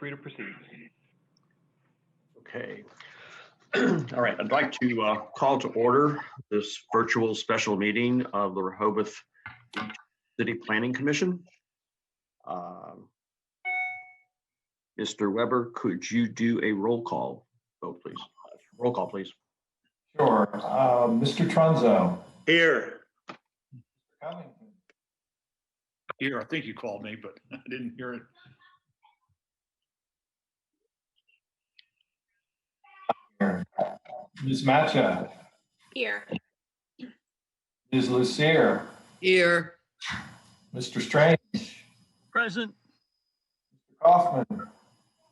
free to proceed. Okay. All right. I'd like to call to order this virtual special meeting of the Rehoboth City Planning Commission. Mr. Weber, could you do a roll call vote, please? Roll call, please. Sure. Mr. Trunzo. Here. Mr. Covington. Here, I think you called me, but I didn't hear it. Here. Ms. Matcha. Here. Ms. Lucier. Here. Mr. Strange. Present. Mr. Kaufman.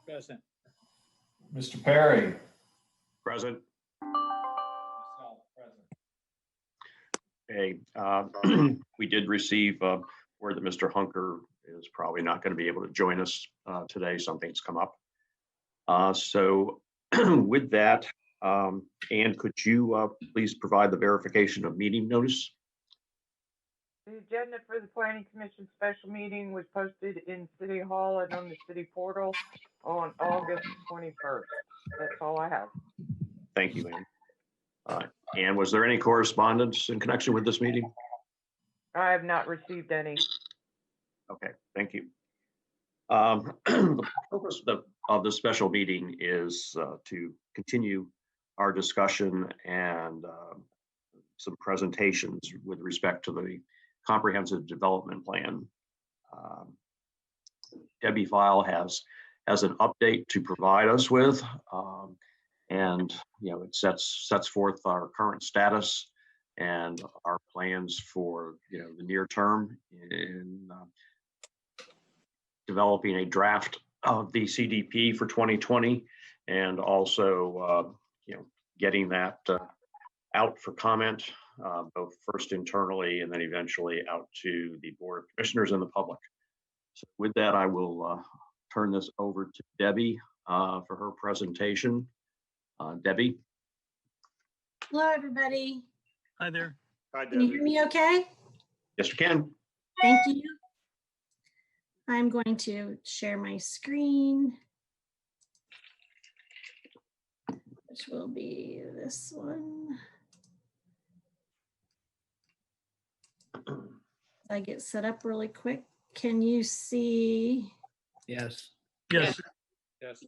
Present. Mr. Perry. Present. Myself, present. Okay. We did receive word that Mr. Hunker is probably not going to be able to join us today. Something's come up. So with that, Ann, could you please provide the verification of meeting notice? The agenda for the Planning Commission special meeting was posted in City Hall and on the city portal on August 21st. That's all I have. Thank you, Ann. Ann, was there any correspondence in connection with this meeting? I have not received any. Okay, thank you. The purpose of the special meeting is to continue our discussion and some presentations with respect to the comprehensive development plan. Debbie File has an update to provide us with, and it sets forth our current status and our plans for the near term in developing a draft of the CDP for 2020, and also getting that out for comment, both first internally and then eventually out to the Board of Commissioners and the public. So with that, I will turn this over to Debbie for her presentation. Debbie. Hello, everybody. Hi there. Hi, Can you hear me okay? Yes, you can. Thank you. I'm going to share my screen, which will be this one. I get set up really quick. Can you see? Yes. Yes. Yes.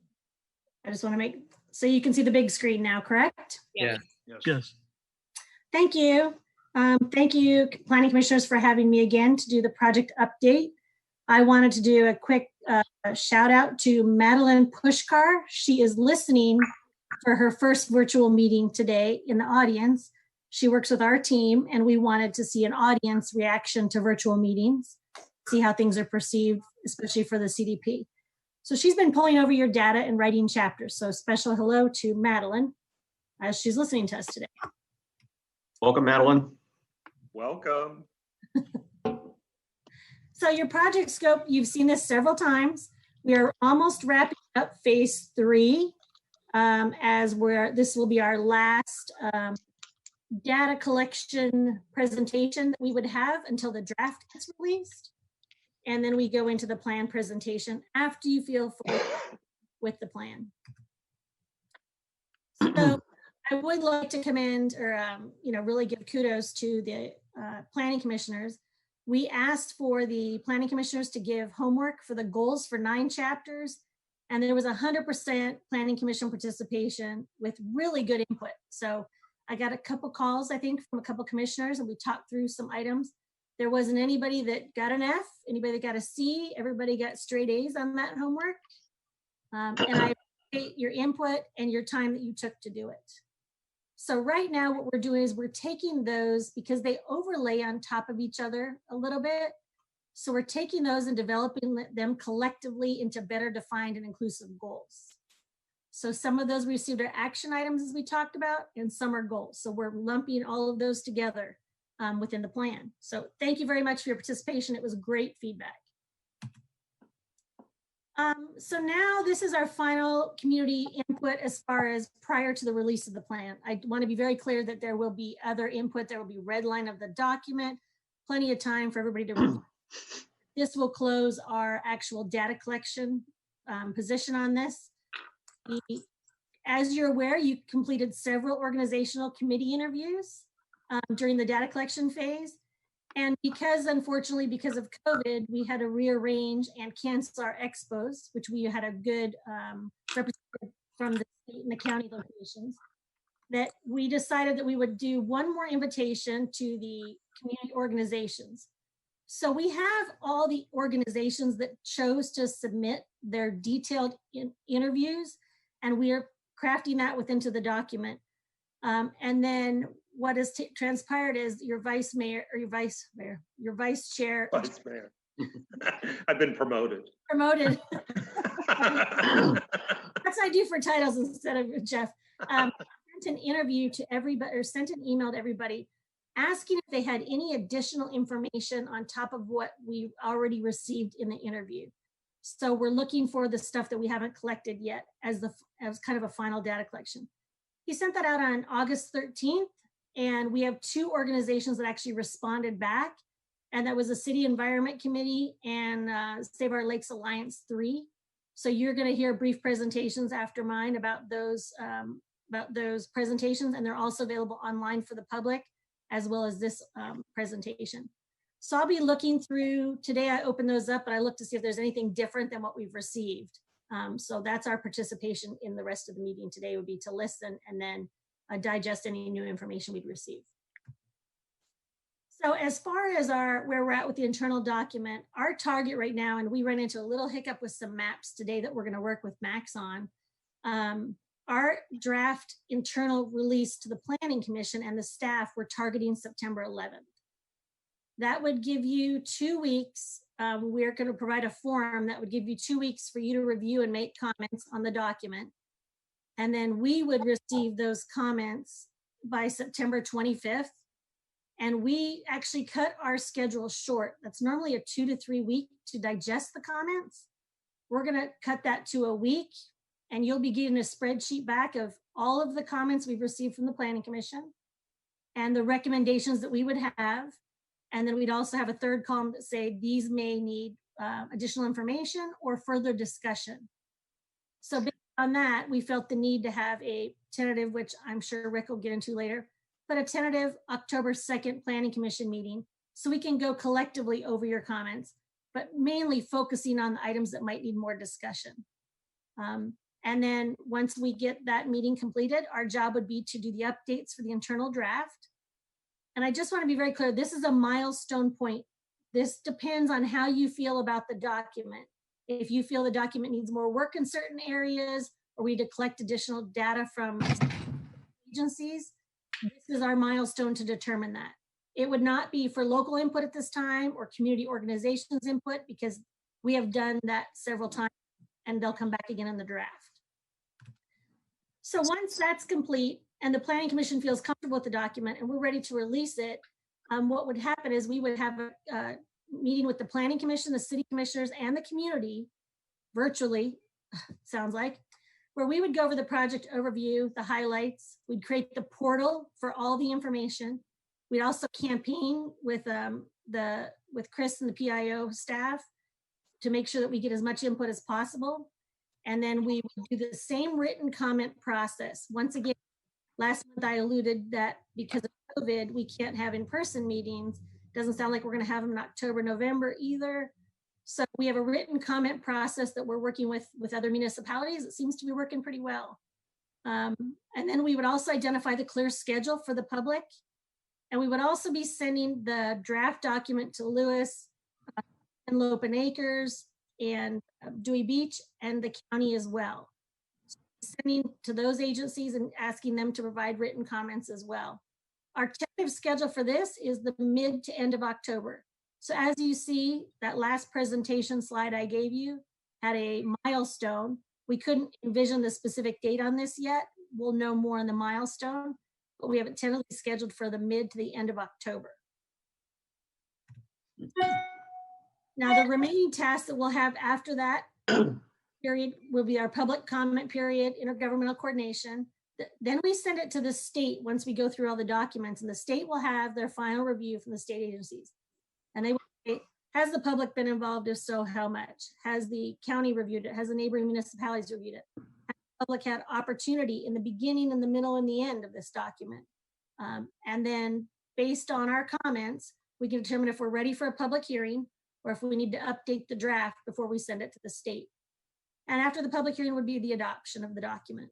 I just want to make, so you can see the big screen now, correct? Yeah. Yes. Yes. Thank you. Thank you, Planning Commissioners, for having me again to do the project update. I wanted to do a quick shout out to Madeline Pushkar. She is listening for her first virtual meeting today in the audience. She works with our team, and we wanted to see an audience reaction to virtual meetings, see how things are perceived, especially for the CDP. So she's been pulling over your data and writing chapters. So special hello to Madeline as she's listening to us today. Welcome, Madeline. Welcome. So your project scope, you've seen this several times. We are almost wrapping up phase 3 this will be our last data collection presentation that we would have until the draft gets released. And then we go into the plan presentation after you feel fully with the plan. So I would like to commend or, really give kudos to the planning commissioners. We asked for the planning commissioners to give homework for the goals for 9 chapters, and there was 100% planning commission participation with really good input. So I got a couple calls, I think, from a couple commissioners, and we talked through some items. There wasn't anybody that got an F, anybody that got a C, everybody got straight A's on that homework. And I appreciate your input and your time that you took to do it. So right now what we're doing is we're taking those because they overlay on top of each other a little bit. So we're taking those and developing them collectively into better defined and inclusive goals. So some of those we received are action items as we talked about, and some are goals. So we're lumping all of those together within the plan. So thank you very much for your participation. It was great feedback. So now this is our final community input as far as prior to the release of the plan. I want to be very clear that there will be other input. There will be red line of the document, plenty of time for everybody to read. This will close our actual data collection position on this. As you're aware, you completed several organizational committee interviews during the data collection phase. And unfortunately, because of COVID, we had to rearrange and cancel our expos, which we had a good representative from the state and the county locations, that we decided that we would do one more invitation to the community organizations. So we have all the organizations that chose to submit their detailed interviews, and we are crafting that into the document. And then what has transpired is your vice chair. Vice mayor. I've been promoted. Promoted. That's what I do for titles instead of Jeff. Sent an interview to everybody, or sent an email to everybody asking if they had any additional information on top of what we already received in the interview. So we're looking for the stuff that we haven't collected yet as kind of a final data collection. He sent that out on August 13th, and we have 2 organizations that actually responded back, and that was the City Environment Committee and Save Our Lakes Alliance 3. So you're going to hear brief presentations after mine about those presentations, and they're also available online for the public, as well as this presentation. So I'll be looking through, today I opened those up, but I looked to see if there's anything different than what we've received. So that's our participation in the rest of the meeting today, would be to listen and then digest any new information we'd receive. So as far as where we're at with the internal document, our target right now, and we ran into a little hiccup with some maps today that we're going to work with Max on. Our draft internal release to the Planning Commission and the staff, we're targeting September 11th. That would give you 2 weeks. We're going to provide a form that would give you 2 weeks for you to review and make comments on the document. And then we would receive those comments by September 25th. And we actually cut our schedule short. That's normally a 2 to 3 week to digest the comments. We're going to cut that to a week, and you'll be getting a spreadsheet back of all of the comments we've received from the Planning Commission and the recommendations that we would have. And then we'd also have a third column that say these may need additional information or further discussion. So based on that, we felt the need to have a tentative, which I'm sure Rick will get into later, but a tentative October 2nd Planning Commission meeting, so we can go collectively over your comments, but mainly focusing on the items that might need more discussion. And then once we get that meeting completed, our job would be to do the updates for the internal draft. And I just want to be very clear, this is a milestone point. This depends on how you feel about the document. If you feel the document needs more work in certain areas, or we need to collect additional data from agencies, this is our milestone to determine that. It would not be for local input at this time or community organizations input, because we have done that several times and they'll come back again in the draft. So once that's complete and the Planning Commission feels comfortable with the document and we're ready to release it, what would happen is we would have a meeting with the Planning Commission, the city commissioners, and the community virtually, sounds like, where we would go over the project overview, the highlights. We'd create the portal for all the information. We'd also campaign with Chris and the PIO staff to make sure that we get as much input as possible. And then we would do the same written comment process. Once again, last month I alluded that because of COVID, we can't have in-person meetings. Doesn't sound like we're going to have them in October, November either. So we have a written comment process that we're working with other municipalities. It seems to be working pretty well. And then we would also identify the clear schedule for the public. And we would also be sending the draft document to Lewis and Lopen Acres and Dewey Beach and the county as well. Sending to those agencies and asking them to provide written comments as well. Our tentative schedule for this is the mid to end of October. So as you see, that last presentation slide I gave you had a milestone. We couldn't envision the specific date on this yet. We'll know more on the milestone, but we have it tentatively scheduled for the mid to the end of October. Now, the remaining tasks that we'll have after that period will be our public comment period, intergovernmental coordination. Then we send it to the state once we go through all the documents, and the state will have their final review from the state agencies. And they will say, Has the public been involved? If so, how much? Has the county reviewed it? Has the neighboring municipalities reviewed it? Has the public had opportunity in the beginning, in the middle, and the end of this document? And then based on our comments, we can determine if we're ready for a public hearing or if we need to update the draft before we send it to the state. And after the public hearing would be the adoption of the document.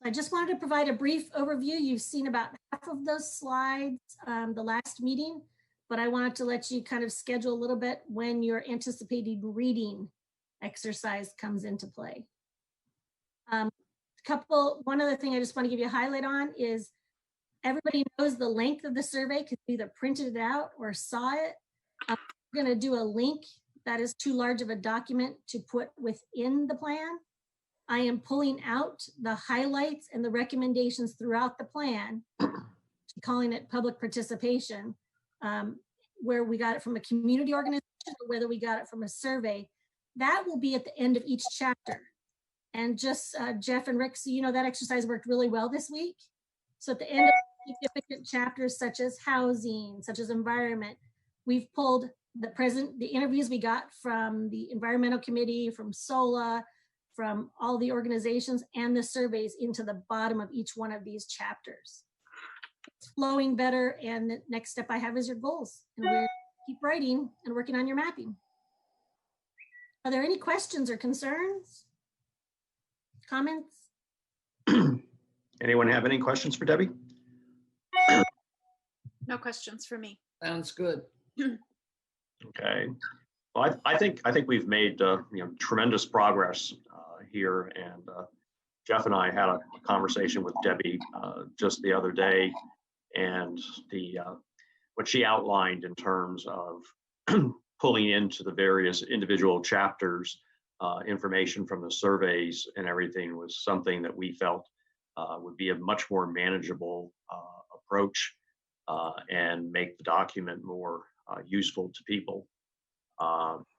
I just wanted to provide a brief overview. You've seen about half of those slides the last meeting, but I wanted to let you kind of schedule a little bit when your anticipated reading exercise comes into play. One other thing I just want to give you a highlight on is everybody knows the length of the survey because they either printed it out or saw it. I'm going to do a link that is too large of a document to put within the plan. I am pulling out the highlights and the recommendations throughout the plan, calling it public participation, where we got it from a community organization or whether we got it from a survey. That will be at the end of each chapter. And just Jeff and Rick, so you know that exercise worked really well this week. So at the end of significant chapters such as housing, such as environment, we've pulled the interviews we got from the environmental committee, from SOLA, from all the organizations and the surveys into the bottom of each one of these chapters. It's flowing better, and the next step I have is your goals. And we'll keep writing and working on your mapping. Are there any questions or concerns? Comments? Anyone have any questions for Debbie? No questions for me. Sounds good. Okay. Well, I think we've made tremendous progress here, and Jeff and I had a conversation with Debbie just the other day, and what she outlined in terms of pulling into the various individual chapters information from the surveys and everything was something that we felt would be a much more manageable approach and make the document more useful to people.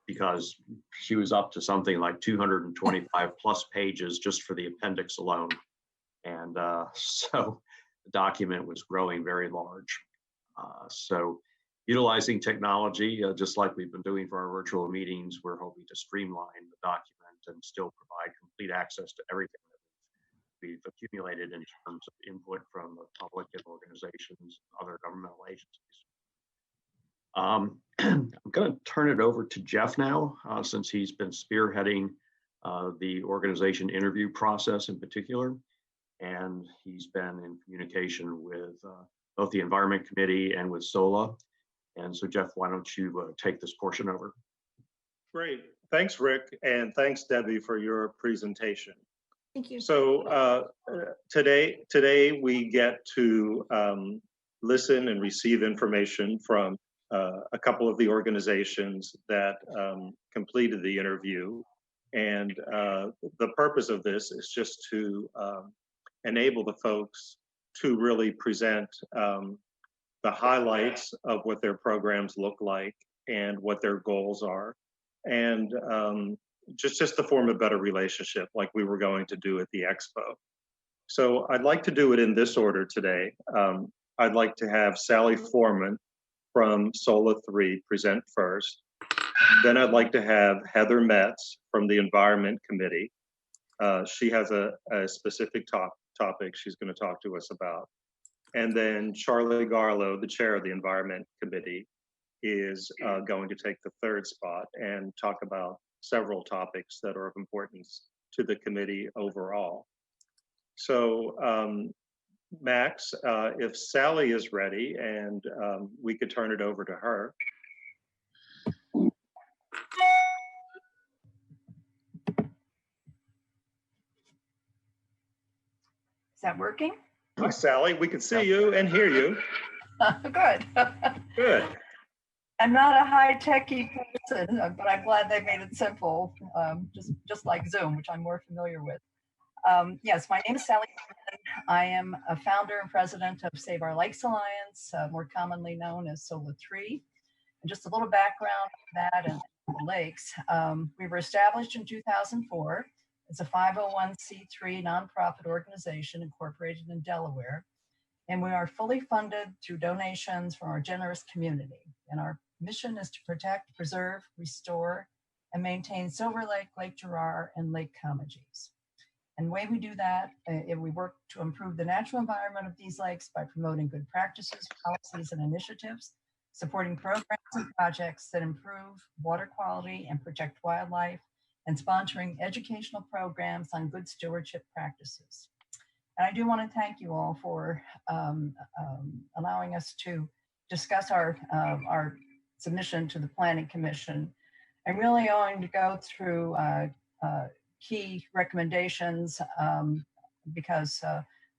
Because she was up to something like 225 plus pages just for the appendix alone. And so the document was growing very large. So utilizing technology, just like we've been doing for our virtual meetings, we're hoping to streamline the document and still provide complete access to everything that we've accumulated in terms of input from the public and organizations and other governmental agencies. I'm going to turn it over to Jeff now, since he's been spearheading the organization interview process in particular. And he's been in communication with both the Environment Committee and with SOLA. And so, Jeff, why don't you take this portion over? Great. Thanks, Rick. And thanks, Debbie, for your presentation. Thank you. So today we get to listen and receive information from a couple of the organizations that completed the interview. And the purpose of this is just to enable the folks to really present the highlights of what their programs look like and what their goals are. And just to form a better relationship like we were going to do at the expo. So I'd like to do it in this order today. I'd like to have Sally Foreman from SOLA 3 present first. Then I'd like to have Heather Metz from the Environment Committee. She has a specific topic she's going to talk to us about. And then Charlie Garlow, the chair of the Environment Committee, is going to take the third spot and talk about several topics that are of importance to the committee overall. So Max, if Sally is ready, and we could turn it over to her. Is that working? Hi, Sally. We can see you and hear you. Good. Good. I'm not a high-techy person, but I'm glad they made it simple, just like Zoom, which I'm more familiar with. Yes, my name is Sally. I am a founder and president of Save Our Lakes Alliance, more commonly known as SOLA 3. And just a little background on that and the lakes. We were established in 2004. It's a 501c3 nonprofit organization incorporated in Delaware. and we are fully funded through donations from our generous community. And our mission is to protect, preserve, restore, and maintain Silver Lake, Lake Girard, and Lake Comegys. And the way we do that, we work to improve the natural environment of these lakes by promoting good practices, policies, and initiatives, supporting programs and projects that improve water quality and protect wildlife, and sponsoring educational programs on good stewardship practices. And I do want to thank you all for allowing us to discuss our submission to the Planning Commission. I'm really going to go through key recommendations because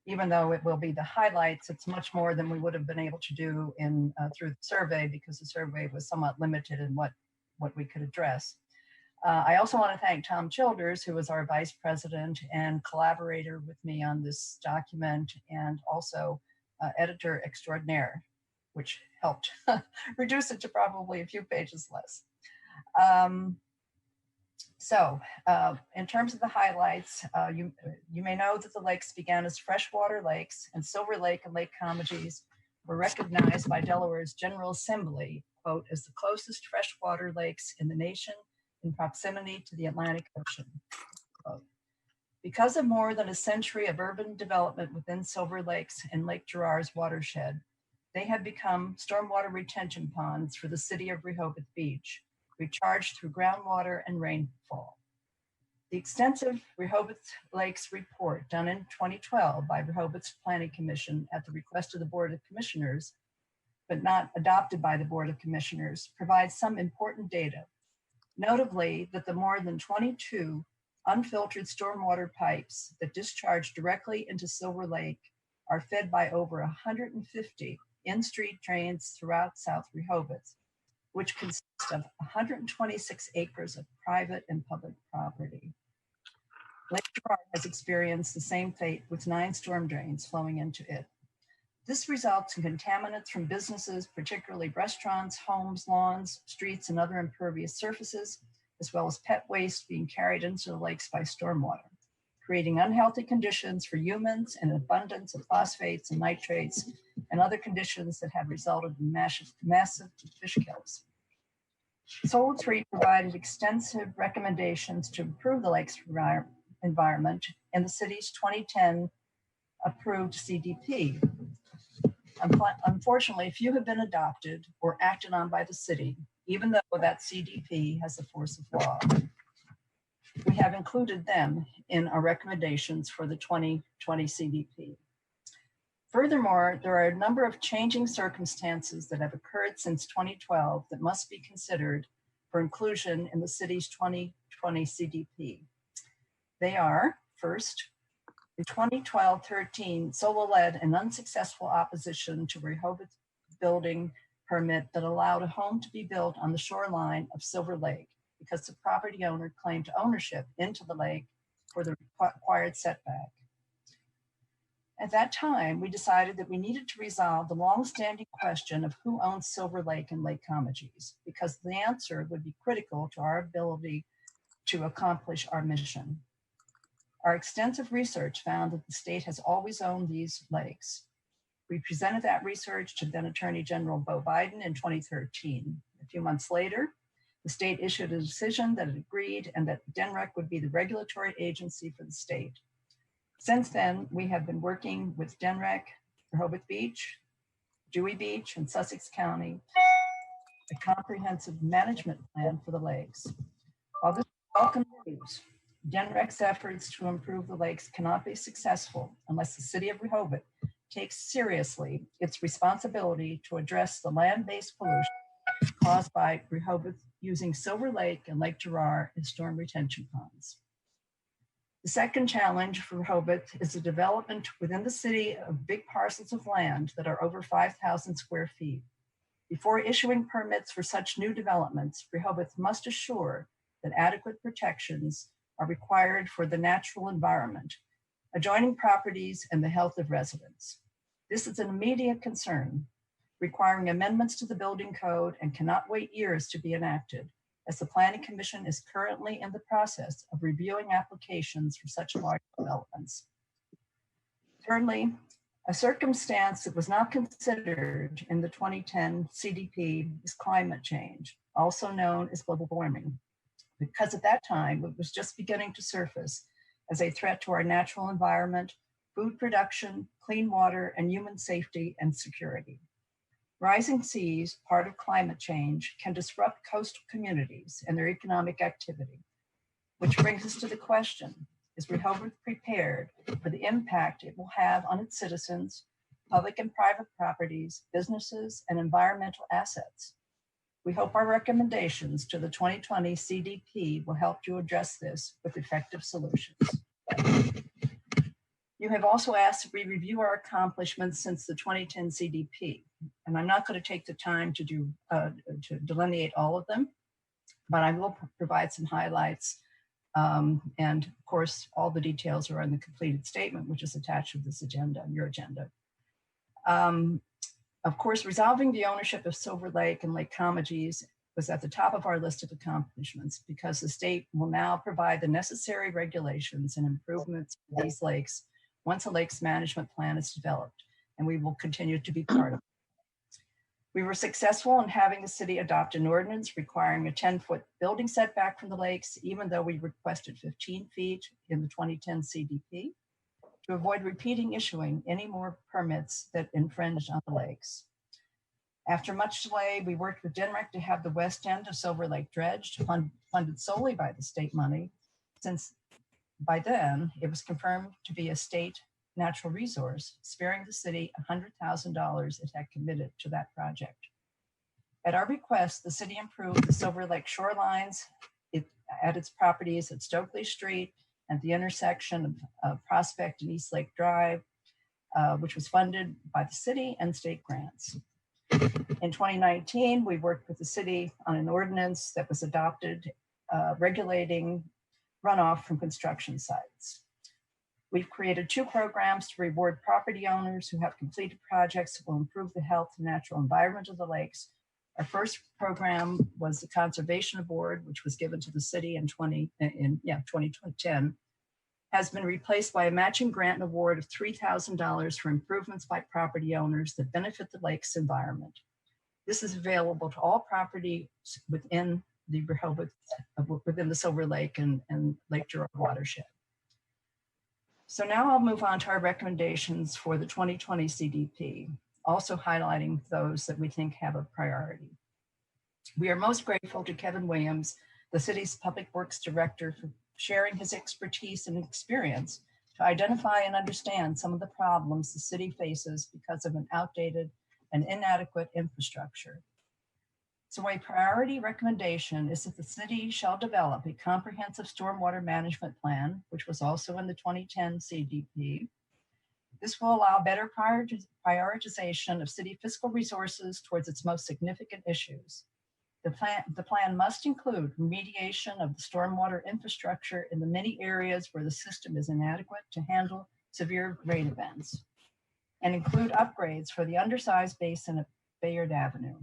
even though it will be the highlights, it's much more than we would have been able to do in through the survey, because the survey was somewhat limited in what we could address. I also want to thank Tom Childers, who was our vice president and collaborator with me on this document, and also editor extraordinaire, which helped reduce it to probably a few pages less. In terms of the highlights, you may know that the lakes began as freshwater lakes, and Silver Lake and Lake Comegys were recognized by Delaware's General Assembly, quote, as the closest freshwater lakes in the nation in proximity to the Atlantic Ocean, quote. Because of more than a century of urban development within Silver Lakes and Lake Girard's watershed, they have become stormwater retention ponds for the city of Rehoboth Beach, recharged through groundwater and rainfall. The extensive Rehoboth Lakes report done in 2012 by Rehoboth's Planning Commission at the request of the Board of Commissioners, but not adopted by the Board of Commissioners, provides some important data. Notably, that the more than 22 unfiltered stormwater pipes that discharge directly into Silver Lake are fed by over 150 in-street drains throughout South Rehoboth, which consist of 126 acres of private and public property. Lake Girard has experienced the same fate with 9 storm drains flowing into it. This results in contaminants from businesses, particularly restaurants, homes, lawns, streets, and other impervious surfaces, as well as pet waste being carried into the lakes by stormwater, creating unhealthy conditions for humans and an abundance of phosphates and nitrates and other conditions that have resulted in massive fish kills. Solid 3 provided extensive recommendations to improve the lake's environment in the city's 2010 approved CDP. Unfortunately, few have been adopted or acted on by the city, even though that CDP has the force of law. We have included them in our recommendations for the 2020 CDP. Furthermore, there are a number of changing circumstances that have occurred since 2012 that must be considered for inclusion in the city's 2020 CDP. They are, first, in 2012-13, Solo led an unsuccessful opposition to Rehoboth building permit that allowed a home to be built on the shoreline of Silver Lake because the property owner claimed ownership into the lake for the required setback. At that time, we decided that we needed to resolve the long-standing question of who owns Silver Lake and Lake Comegys, because the answer would be critical to our ability to accomplish our mission. Our extensive research found that the state has always owned these lakes. We presented that research to then Attorney General Beau Biden in 2013. A few months later, the state issued a decision that it agreed and that DNREC would be the regulatory agency for the state. Since then, we have been working with DNREC, Rehoboth Beach, Dewey Beach, and Sussex County, a comprehensive management plan for the lakes. While this is welcome news, DNREC's efforts to improve the lakes cannot be successful unless the city of Rehoboth takes seriously its responsibility to address the land-based pollution caused by Rehoboth using Silver Lake and Lake Girard as storm retention ponds. The second challenge for Rehoboth is the development within the city of big parcels of land that are over 5,000 square feet. Before issuing permits for such new developments, Rehoboth must assure that adequate protections are required for the natural environment, adjoining properties, and the health of residents. This is an immediate concern, requiring amendments to the building code and cannot wait years to be enacted, as the Planning Commission is currently in the process of reviewing applications for such large developments. Thirdly, A circumstance that was not considered in the 2010 CDP is climate change, also known as global warming, because at that time it was just beginning to surface as a threat to our natural environment, food production, clean water, and human safety and security. Rising seas, part of climate change, can disrupt coastal communities and their economic activity, which brings us to the question, is Rehoboth prepared for the impact it will have on its citizens, public and private properties, businesses, and environmental assets? We hope our recommendations to the 2020 CDP will help you address this with effective solutions. You have also asked if we review our accomplishments since the 2010 CDP, and I'm not going to take the time to delineate all of them, but I will provide some highlights. And of course, all the details are in the completed statement, which is attached to this agenda, your agenda. Of course, resolving the ownership of Silver Lake and Lake Comegys was at the top of our list of accomplishments because the state will now provide the necessary regulations and improvements for these lakes once a lakes management plan is developed, and we will continue to be part of it. We were successful in having the city adopt an ordinance requiring a 10-foot building setback from the lakes, even though we requested 15 feet in the 2010 CDP, to avoid repeating issuing any more permits that infringed on the lakes. After much delay, we worked with DNREC to have the west end of Silver Lake dredged, funded solely by the state money, since by then it was confirmed to be a state natural resource, sparing the city $100,000 it had committed to that project. At our request, the city improved the Silver Lake shorelines at its properties at Stokely Street at the intersection of Prospect and East Lake Drive, which was funded by the city and state grants. In 2019, we worked with the city on an ordinance that was adopted regulating runoff from construction sites. We've created 2 programs to reward property owners who have completed projects that will improve the health and natural environment of the lakes. Our first program was the Conservation Award, which was given to the city in 2010, has been replaced by a matching grant award of $3,000 for improvements by property owners that benefit the lake's environment. This is available to all properties within the Rehoboth, within the Silver Lake and Lake Gerard watershed. So now I'll move on to our recommendations for the 2020 CDP, also highlighting those that we think have a priority. We are most grateful to Kevin Williams, the city's Public Works Director, for sharing his expertise and experience to identify and understand some of the problems the city faces because of an outdated and inadequate infrastructure. So a priority recommendation is that the city shall develop a comprehensive stormwater management plan, which was also in the 2010 CDP. This will allow better prioritization of city fiscal resources towards its most significant issues. The plan must include remediation of the stormwater infrastructure in the many areas where the system is inadequate to handle severe rain events, and include upgrades for the undersized basin at Bayard Avenue,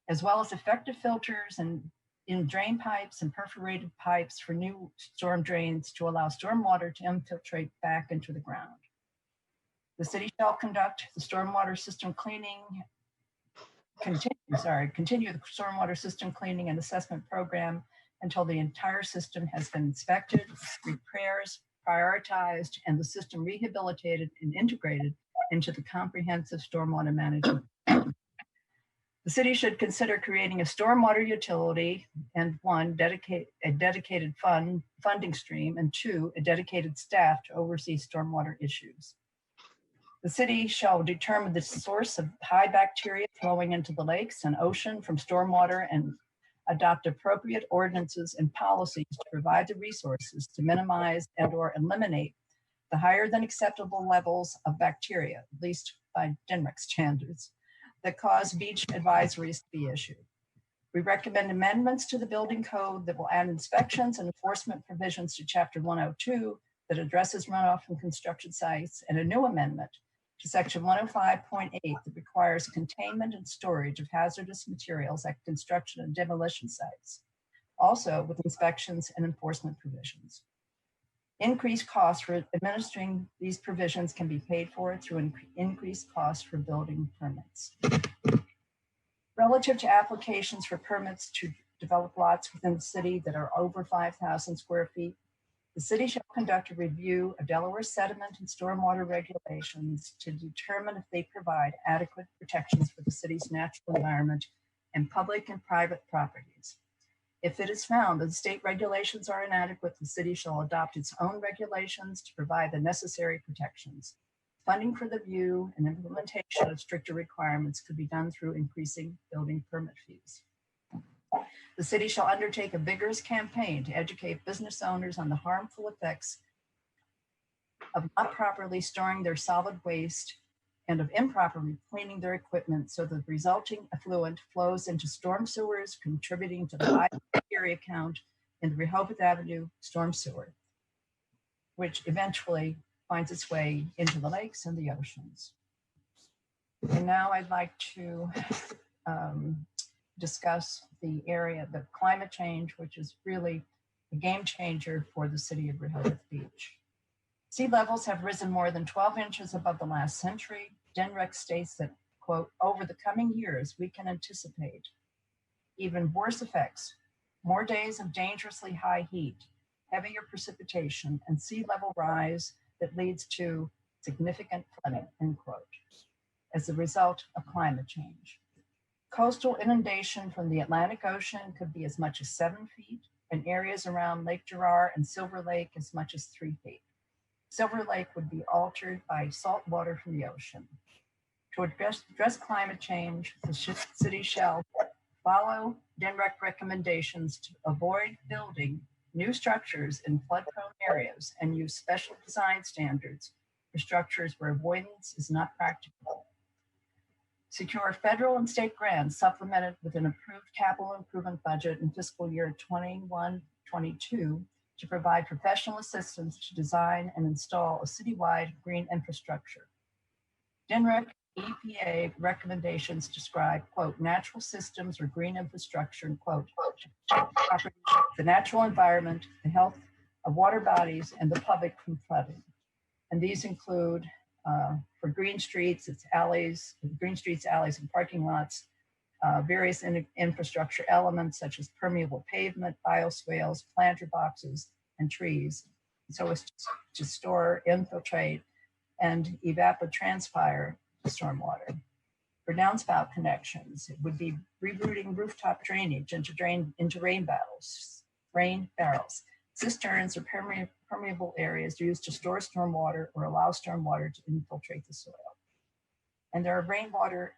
as well as effective filters and in drain pipes and perforated pipes for new storm drains to allow stormwater to infiltrate back into the ground. The city shall conduct the stormwater system cleaning, continue the stormwater system cleaning and assessment program until the entire system has been inspected, repairs, prioritized, and the system rehabilitated and integrated into the comprehensive stormwater management. The city should consider creating a stormwater utility and 1, a dedicated funding stream, and 2, a dedicated staff to oversee stormwater issues. The city shall determine the source of high bacteria flowing into the lakes and ocean from stormwater and adopt appropriate ordinances and policies to provide the resources to minimize and/or eliminate the higher than acceptable levels of bacteria, at least by DNREC standards, that cause beach advisories to be issued. We recommend amendments to the building code that will add inspections and enforcement provisions to Chapter 102 that addresses runoff from construction sites, and a new amendment to Section 105.8 that requires containment and storage of hazardous materials at construction and demolition sites, also with inspections and enforcement provisions. Increased costs for administering these provisions can be paid for through increased costs for building permits. Relative to applications for permits to develop lots within the city that are over 5,000 square feet, the city shall conduct a review of Delaware sediment and stormwater regulations to determine if they provide adequate protections for the city's natural environment and public and private properties. If it is found that the state regulations are inadequate, the city shall adopt its own regulations to provide the necessary protections. Funding for the review and implementation of stricter requirements could be done through increasing building permit fees. The city shall undertake a vigorous campaign to educate business owners on the harmful effects of not properly storing their solid waste and of improperly cleaning their equipment so the resulting effluent flows into storm sewers, contributing to the high bacteria count in the Rehoboth Avenue storm sewer, which eventually finds its way into the lakes and the oceans. And now I'd like to discuss the area, the climate change, which is really a game changer for the city of Rehoboth Beach. Sea levels have risen more than 12 inches above the last century. DNREC states that, quote, over the coming years, we can anticipate even worse effects, more days of dangerously high heat, heavier precipitation, and sea level rise that leads to significant flooding, end quote, as a result of climate change. Coastal inundation from the Atlantic Ocean could be as much as 7 feet, and areas around Lake Girard and Silver Lake as much as 3 feet. Silver Lake would be altered by salt water from the ocean. To address climate change, the city shall follow DNREC recommendations to avoid building new structures in flood-prone areas and use special design standards for structures where avoidance is not practicable. Secure federal and state grants supplemented with an approved capital improvement budget in fiscal year 21-22 to provide professional assistance to design and install a citywide green infrastructure. DNREC EPA recommendations describe, quote, natural systems or green infrastructure, and quote, the natural environment, the health of water bodies, and the public from flooding. And these include, for green streets, it's alleys, green streets, alleys, and parking lots, various infrastructure elements such as permeable pavement, bioswales, planter boxes, and trees, so as to store, infiltrate, and evapotranspire stormwater. For downspout connections, it would be rerouting rooftop drainage into rain barrels. Cisterns or permeable areas used to store stormwater or allow stormwater to infiltrate the soil. And there are rainwater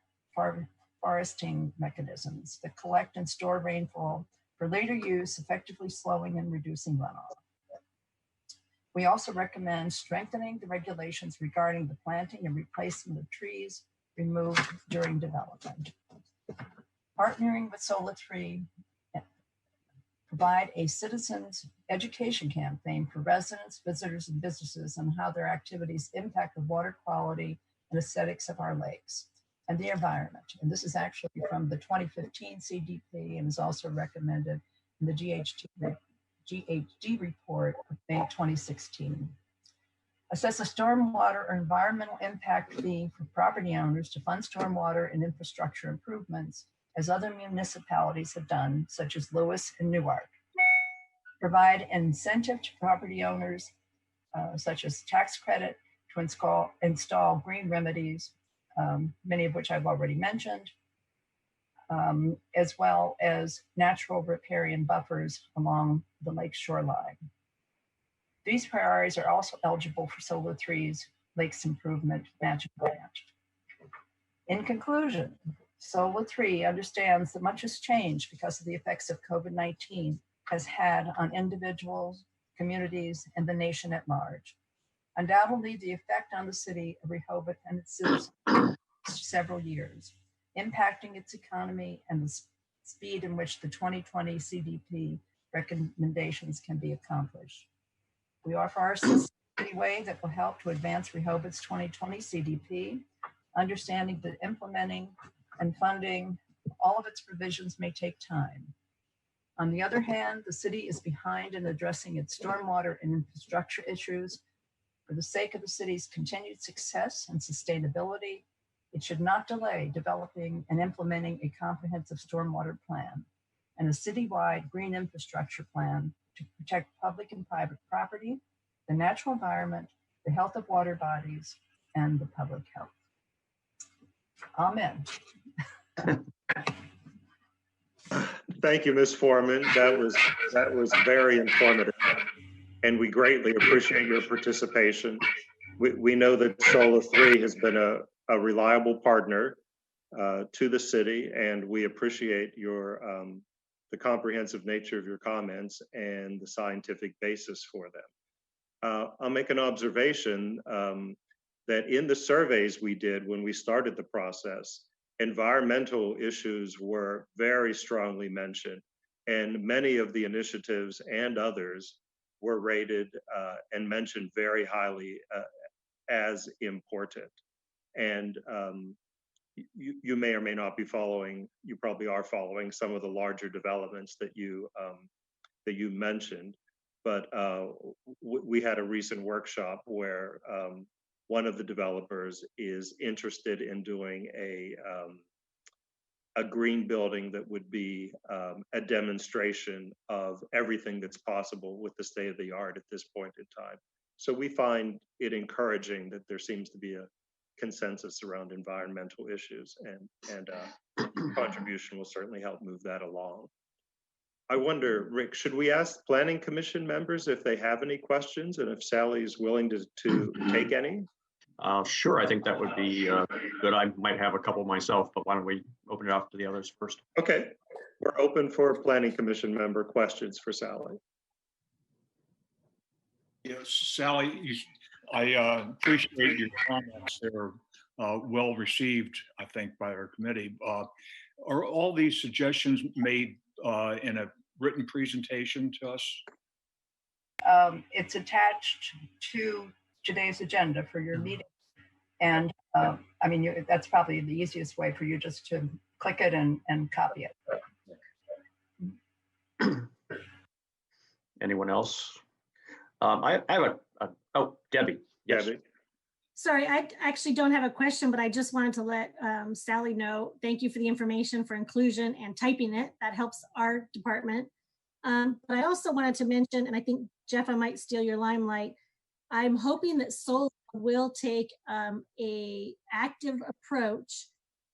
foresting mechanisms that collect and store rainfall for later use, effectively slowing and reducing runoff. We also recommend strengthening the regulations regarding the planting and replacement of trees removed during development. Partnering with Solar 3, provide a citizens education campaign for residents, visitors, and businesses on how their activities impact the water quality and aesthetics of our lakes and the environment. And this is actually from the 2015 CDP and is also recommended in the GHG report of May 2016. Assess a stormwater or environmental impact fee for property owners to fund stormwater and infrastructure improvements, as other municipalities have done, such as Lewis and Newark. Provide an incentive to property owners, such as tax credit, to install green remedies, many of which I've already mentioned, as well as natural riparian buffers along the lake shoreline. These priorities are also eligible for Solar 3's Lakes Improvement Matching Grant. In conclusion, Solar 3 understands that much has changed because of the effects of COVID-19 has had on individuals, communities, and the nation at large. Undoubtedly, the effect on the city of Rehoboth and its citizens several years, impacting its economy and the speed in which the 2020 CDP recommendations can be accomplished. We offer our assistance in any way that will help to advance Rehoboth's 2020 CDP, understanding that implementing and funding all of its provisions may take time. On the other hand, the city is behind in addressing its stormwater and infrastructure issues. For the sake of the city's continued success and sustainability, it should not delay developing and implementing a comprehensive stormwater plan and a citywide green infrastructure plan to protect public and private property, the natural environment, the health of water bodies, and the public health. Amen. Thank you, Ms. Foreman. That was very informative, and we greatly appreciate your participation. We know that SOLA 3 has been a reliable partner to the city, and we appreciate your the comprehensive nature of your comments and the scientific basis for them. I'll make an observation that in the surveys we did when we started the process, environmental issues were very strongly mentioned, and many of the initiatives and others were rated and mentioned very highly as important. And you may or may not be following, you probably are following some of the larger developments that you mentioned, but we had a recent workshop where one of the developers is interested in doing a green building that would be a demonstration of everything that's possible with the state of the art at this point in time. So we find it encouraging that there seems to be a consensus around environmental issues, and contribution will certainly help move that along. I wonder, Rick, should we ask Planning Commission members if they have any questions, and if Sally is willing to take any? Sure, I think that would be good. I might have a couple myself, but why don't we open it up to the others first? Okay, we're open for Planning Commission member questions for Sally. Yes, Sally, I appreciate your comments. They're well received, I think, by our committee. Are all these suggestions made in a written presentation to us? It's attached to today's agenda for your meeting. And I mean, that's probably the easiest way for you just to click it and copy it. Anyone else? I have oh, Debbie. Yes. Debbie. Sorry, I actually don't have a question, but I just wanted to let Sally know, thank you for the information for inclusion and typing it. That helps our department. But I also wanted to mention, and I think, Jeff, I might steal your limelight. I'm hoping that SOLA will take a active approach.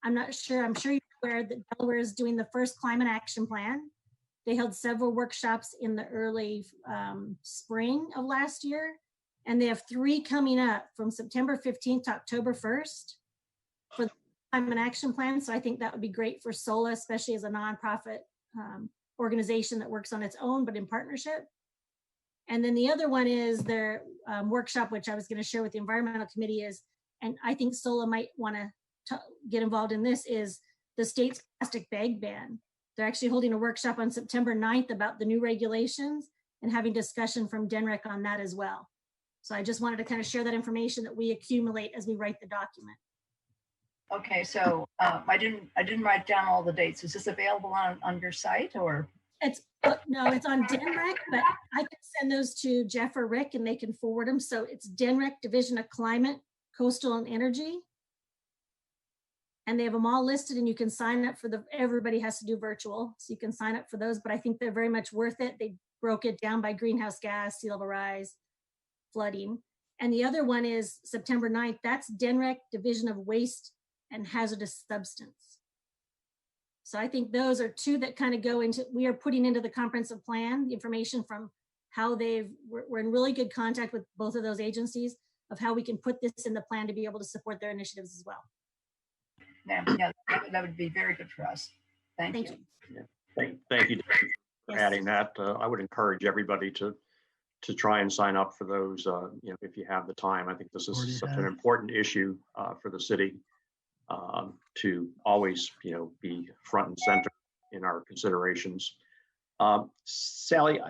I'm not sure, I'm sure you're aware that Delaware is doing the first climate action plan. They held several workshops in the early spring of last year, and they have 3 coming up from September 15th to October 1st for the climate action plan. So I think that would be great for SOLA, especially as a nonprofit organization that works on its own, but in partnership. And then the other one is their workshop, which I was going to share with the environmental committee is, and I think SOLA might want to get involved in this, is the state's plastic bag ban. They're actually holding a workshop on September 9th about the new regulations and having discussion from DENREC on that as well. So I just wanted to kind of share that information that we accumulate as we write the document. Okay, so I didn't write down all the dates. Is this available on your site, or? No, it's on DENREC, but I can send those to Jeff or Rick and they can forward them. So it's DENREC Division of Climate, Coastal and Energy. And they have them all listed, and you can sign up for everybody has to do virtual. So you can sign up for those, but I think they're very much worth it. They broke it down by greenhouse gas, sea level rise, flooding. And the other one is September 9th. That's DENREC Division of Waste and Hazardous Substance. So I think those are 2 that kind of go into, we are putting into the comprehensive plan, the information from how we're in really good contact with both of those agencies of how we can put this in the plan to be able to support their initiatives as well. Yeah, that would be very good for us. Thank you. Yeah. Thank you for adding that. I would encourage everybody to try and sign up for those, if you have the time. I think this is such an important issue for the city to always, be front and center in our considerations. Sally,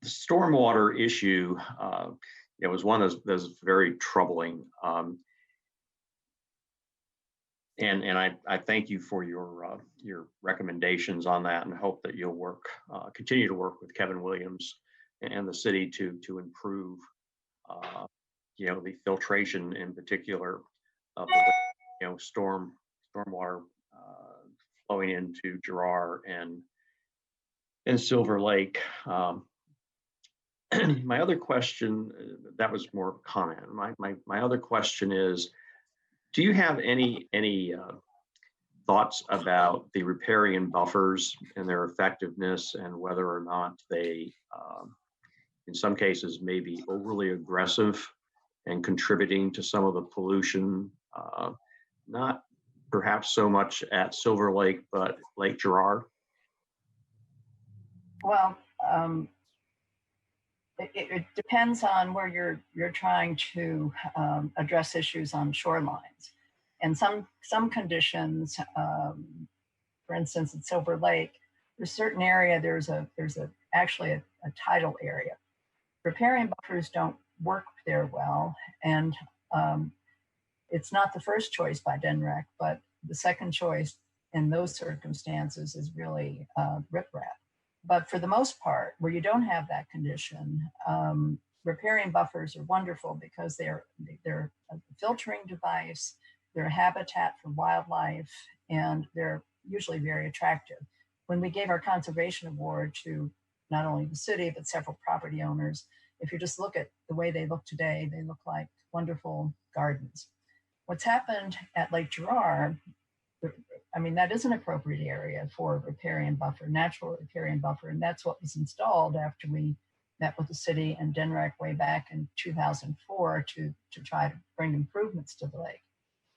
the stormwater issue, was one that's very troubling. And I thank you for your recommendations on that, and hope that you'll continue to work with Kevin Williams and the city to improve, the filtration in particular of the, stormwater flowing into Girard and Silver Lake. My other question, that was more comment. My other question is, do you have any thoughts about the riparian buffers and their effectiveness, and whether or not they, in some cases, may be overly aggressive and contributing to some of the pollution, not perhaps so much at Silver Lake, but Lake Girard? Well, it depends on where you're trying to address issues on shorelines. And some conditions, for instance, at Silver Lake, there's a certain area, there's actually a tidal area. Riparian buffers don't work there well, and it's not the first choice by DNREC, but the second choice in those circumstances is really riprap. But for the most part, where you don't have that condition, riparian buffers are wonderful because they're a filtering device, they're a habitat for wildlife, and they're usually very attractive. When we gave our conservation award to not only the city, but several property owners, if you just look at the way they look today, they look like wonderful gardens. What's happened at Lake Girard, I mean, that is an appropriate area for riparian buffer, natural riparian buffer, and that's what was installed after we met with the city and DNREC way back in 2004 to try to bring improvements to the lake.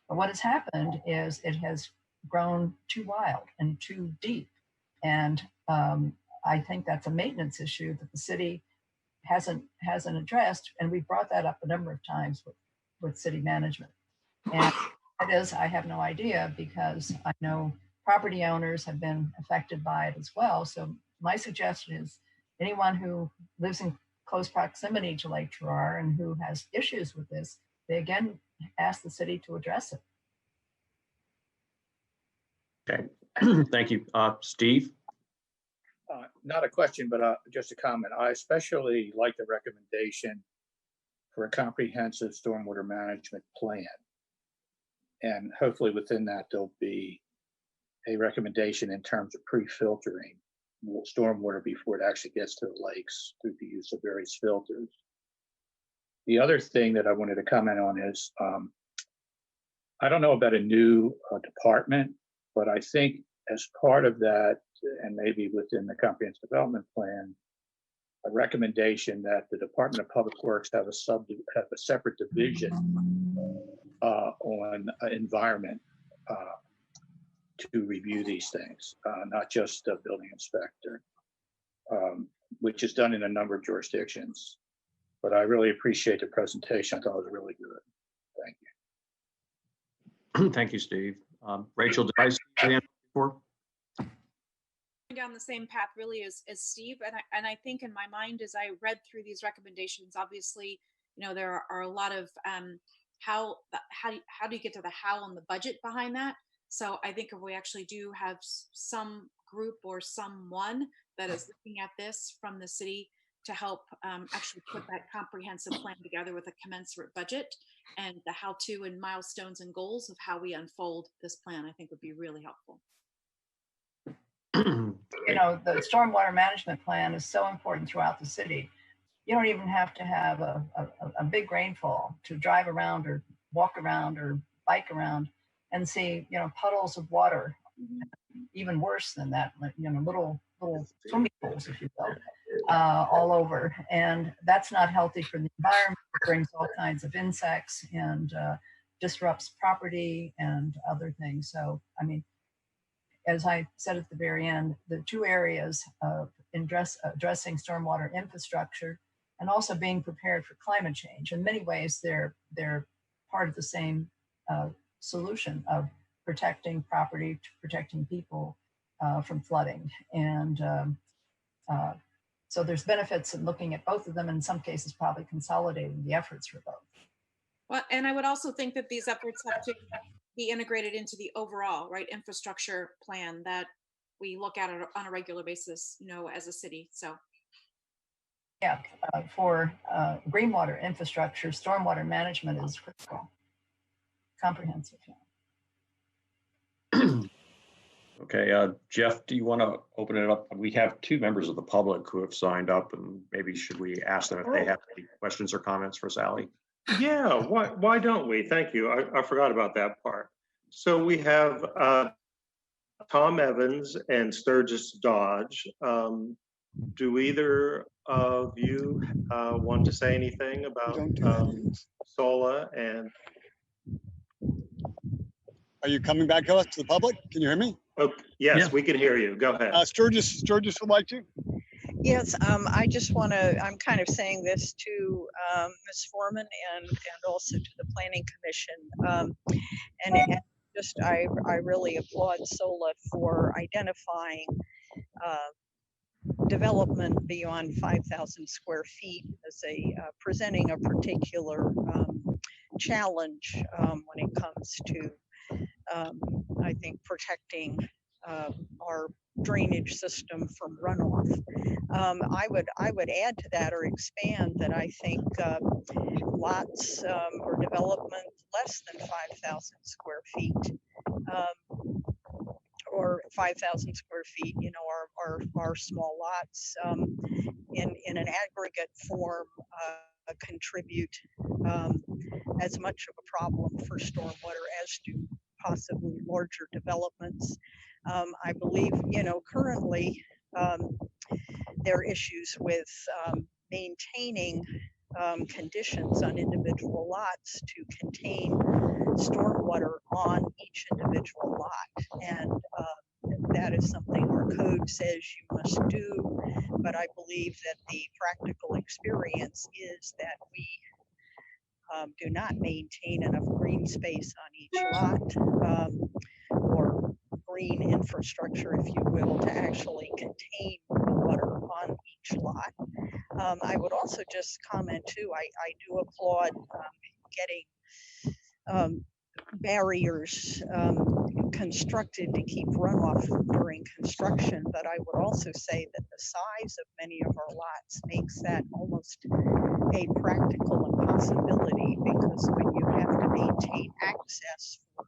But what has happened is it has grown too wild and too deep, and I think that's a maintenance issue that the city hasn't addressed, and we brought that up a number of times with city management. And it is, I have no idea, because I know property owners have been affected by it as well. So my suggestion is anyone who lives in close proximity to Lake Girard and who has issues with this, they again ask the city to address it. Okay, thank you. Steve? Not a question, but just a comment. I especially like the recommendation for a comprehensive stormwater management plan. And hopefully within that, there'll be a recommendation in terms of pre-filtering stormwater before it actually gets to the lakes through the use of various filters. The other thing that I wanted to comment on is, I don't know about a new department, but I think as part of that, and maybe within the comprehensive development plan, a recommendation that the Department of Public Works have a separate division on environment to review these things, not just the building inspector, which is done in a number of jurisdictions. But I really appreciate the presentation. I thought it was really good. Thank you. Thank you, Steve. Rachel, did I see your hand before? Down the same path really as Steve, and I think in my mind as I read through these recommendations, obviously, there are a lot of how do you get to the how and the budget behind that. So I think if we actually do have some group or someone that is looking at this from the city to help actually put that comprehensive plan together with a commensurate budget and the how-to and milestones and goals of how we unfold this plan, I think would be really helpful. The stormwater management plan is so important throughout the city. You don't even have to have a big rainfall to drive around or walk around or bike around and see, puddles of water, even worse than that, little swimming pools, if you will, all over. And that's not healthy for the environment. It brings all kinds of insects and disrupts property and other things. So, I mean, as I said at the very end, the two areas of addressing stormwater infrastructure and also being prepared for climate change. In many ways, they're part of the same solution of protecting property, protecting people from flooding. And so there's benefits in looking at both of them, in some cases probably consolidating the efforts for both. Well, and I would also think that these efforts have to be integrated into the overall, right, infrastructure plan that we look at on a regular basis, you know, as a city. So Yeah, for green water infrastructure, stormwater management is critical, comprehensive. Okay, Jeff, do you want to open it up? We have two members of the public who have signed up, and maybe should we ask them if they have any questions or comments for Sally? Yeah, why don't we? Thank you. I forgot about that part. So we have Tom Evans and Sturgis Dodge. Do either of you want to say anything about SOLA and? Are you coming back to the public? Can you hear me? Oh, yes, Yeah. we can hear you. Go ahead. Sturgis would like to. Yes, I just want to, I'm kind of saying this to Ms. Foreman and also to the Planning Commission. And just, I really applaud SOLA for identifying development beyond 5,000 square feet as presenting a particular challenge when it comes to, I think, protecting our drainage system from runoff. I would add to that or expand that I think lots or development less than 5,000 square feet or 5,000 square feet, you know, are small lots in an aggregate form contribute as much of a problem for stormwater as do possibly larger developments. I believe, you know, currently there are issues with maintaining conditions on individual lots to contain stormwater on each individual lot. And that is something our code says you must do. But I believe that the practical experience is that we do not maintain enough green space on each lot or green infrastructure, if you will, to actually contain the water on each lot. I would also just comment too, I do applaud getting barriers constructed to keep runoff during construction, but I would also say that the size of many of our lots makes that almost a practical impossibility, because when you have to maintain access for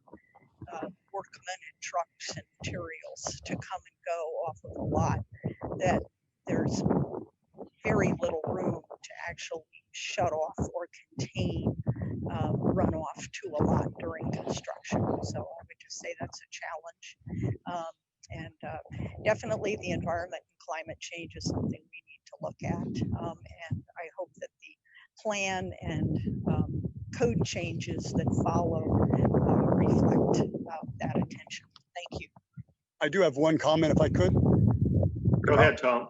workmen and trucks and materials to come and go off of a lot, that there's very little room to actually shut off or contain runoff to a lot during construction. So I would just say that's a challenge. And definitely the environment and climate change is something we need to look at. And I hope that the plan and code changes that follow reflect that attention. Thank you. I do have one comment if I could. Go ahead, Tom.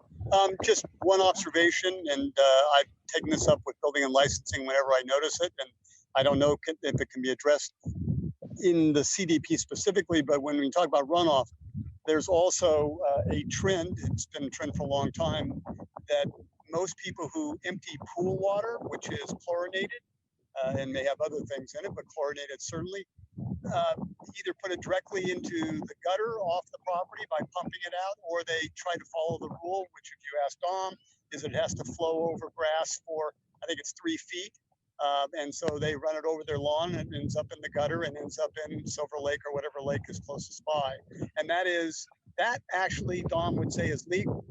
Just one observation, and I've taken this up with building and licensing whenever I notice it, and I don't know if it can be addressed in the CDP specifically, but when we talk about runoff, there's also a trend, it's been a trend for a long time, that most people who empty pool water, which is chlorinated, and may have other things in it, but chlorinated certainly, either put it directly into the gutter off the property by pumping it out, or they try to follow the rule, which if you ask Dom, is it has to flow over grass for, I think it's 3 feet. And so they run it over their lawn and it ends up in the gutter and ends up in Silver Lake or whatever lake is closest by. And that actually, Dom would say, is legal.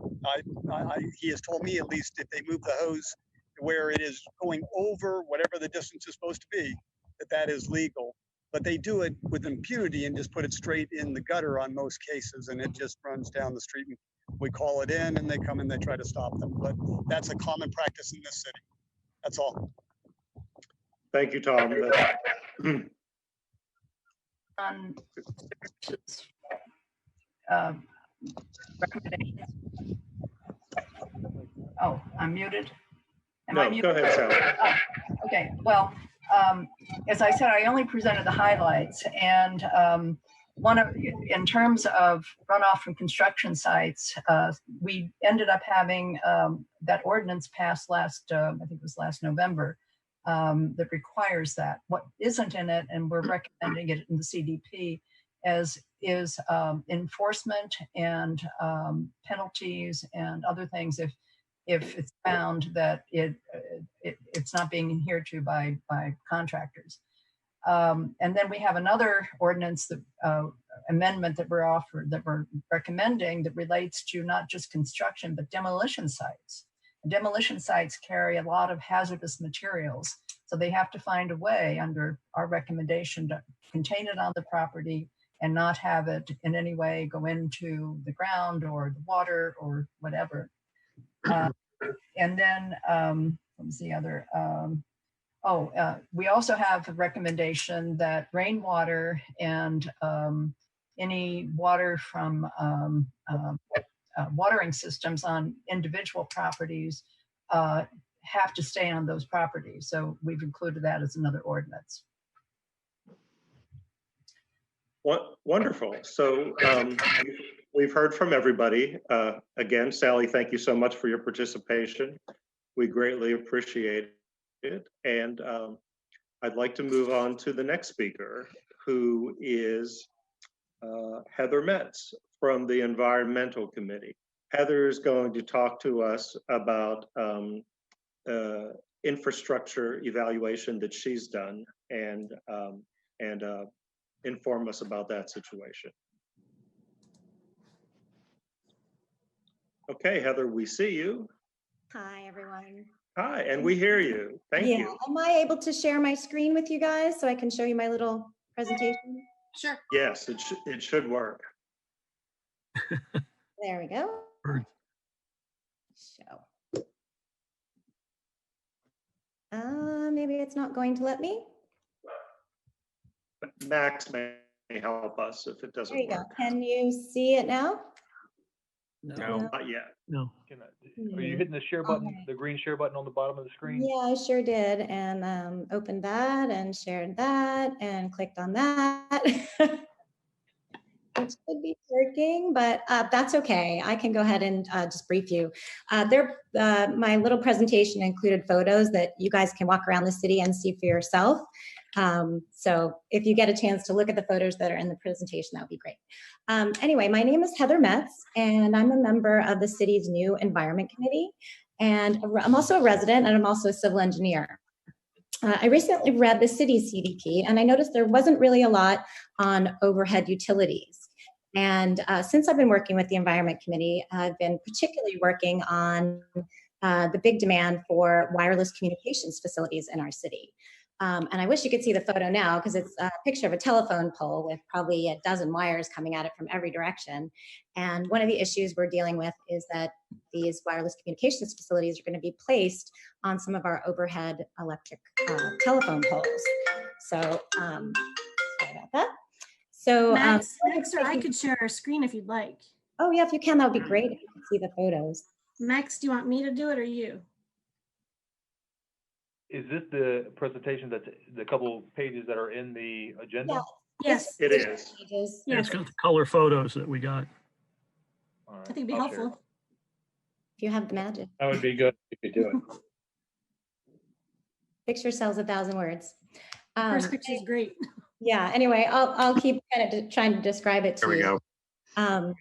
He has told me, at least, if they move the hose where it is going over whatever the distance is supposed to be, that is legal. But they do it with impunity and just put it straight in the gutter on most cases, and it just runs down the street. And we call it in, and they come and they try to stop them. But that's a common practice in this city. That's all. Thank you, Tom. Recommendations. Oh, I'm muted. No, go ahead, Sally. Oh, okay, well, as I said, I only presented the highlights, and in terms of runoff from construction sites, we ended up having that ordinance passed I think it was last November, that requires that. What isn't in it, and we're recommending it in the CDP, is enforcement and penalties and other things if it's found that it's not being adhered to by contractors. And then we have another ordinance that amendment that we're recommending that relates to not just construction but demolition sites. And demolition sites carry a lot of hazardous materials, so they have to find a way under our recommendation to contain it on the property and not have it in any way go into the ground or the water or whatever. And then what was the other? We also have a recommendation that rainwater and any water from watering systems on individual properties have to stay on those properties. So we've included that as another ordinance. Wonderful. So we've heard from everybody. Again, Sally, thank you so much for your participation. We greatly appreciate it. And I'd like to move on to the next speaker, who is Heather Metz from the Environmental Committee. Heather is going to talk to us about infrastructure evaluation that she's done and inform us about that situation. Okay, Heather, we see you. Hi, everyone. Hi, and we hear you. Thank you. Am I able to share my screen with you guys so I can show you my little presentation? Sure. Yes, it should work. There we go. Show. Maybe it's not going to let me. Max may help us if it doesn't There you work. go. Can you see it now? No, not yet. No. Are you hitting the share button, the green share button on the bottom of the screen? Yeah, I sure did. And opened that and shared that and clicked on that. It should be working, but that's okay. I can go ahead and just brief you. My little presentation included photos that you guys can walk around the city and see for yourself. So if you get a chance to look at the photos that are in the presentation, that would be great. Anyway, my name is Heather Metz, and I'm a member of the city's new Environment Committee. And I'm also a resident, and I'm also a civil engineer. I recently read the city's CDP, and I noticed there wasn't really a lot on overhead utilities. And since I've been working with the Environment Committee, I've been particularly working on the big demand for wireless communications facilities in our city. And I wish you could see the photo now because it's a picture of a telephone pole with probably a dozen wires coming at it from every direction. And one of the issues we're dealing with is that these wireless communications facilities are going to be placed on some of our overhead electric telephone poles. So sorry about that. So Max, or I could share our screen if you'd like. Oh yeah, if you can, that would be great if you can see the photos. Max, do you want me to do it or you? Is this the presentation that's the couple pages that are in the agenda? Yeah. Yes. It is. Yeah, it's got the color photos that we got. All right, I think it'd be I'll share helpful. If you have the magic. That would be good if you could do it. Picture sells 1,000 words. First picture is great. Yeah, anyway, I'll keep kind of trying to describe it to you. There we go.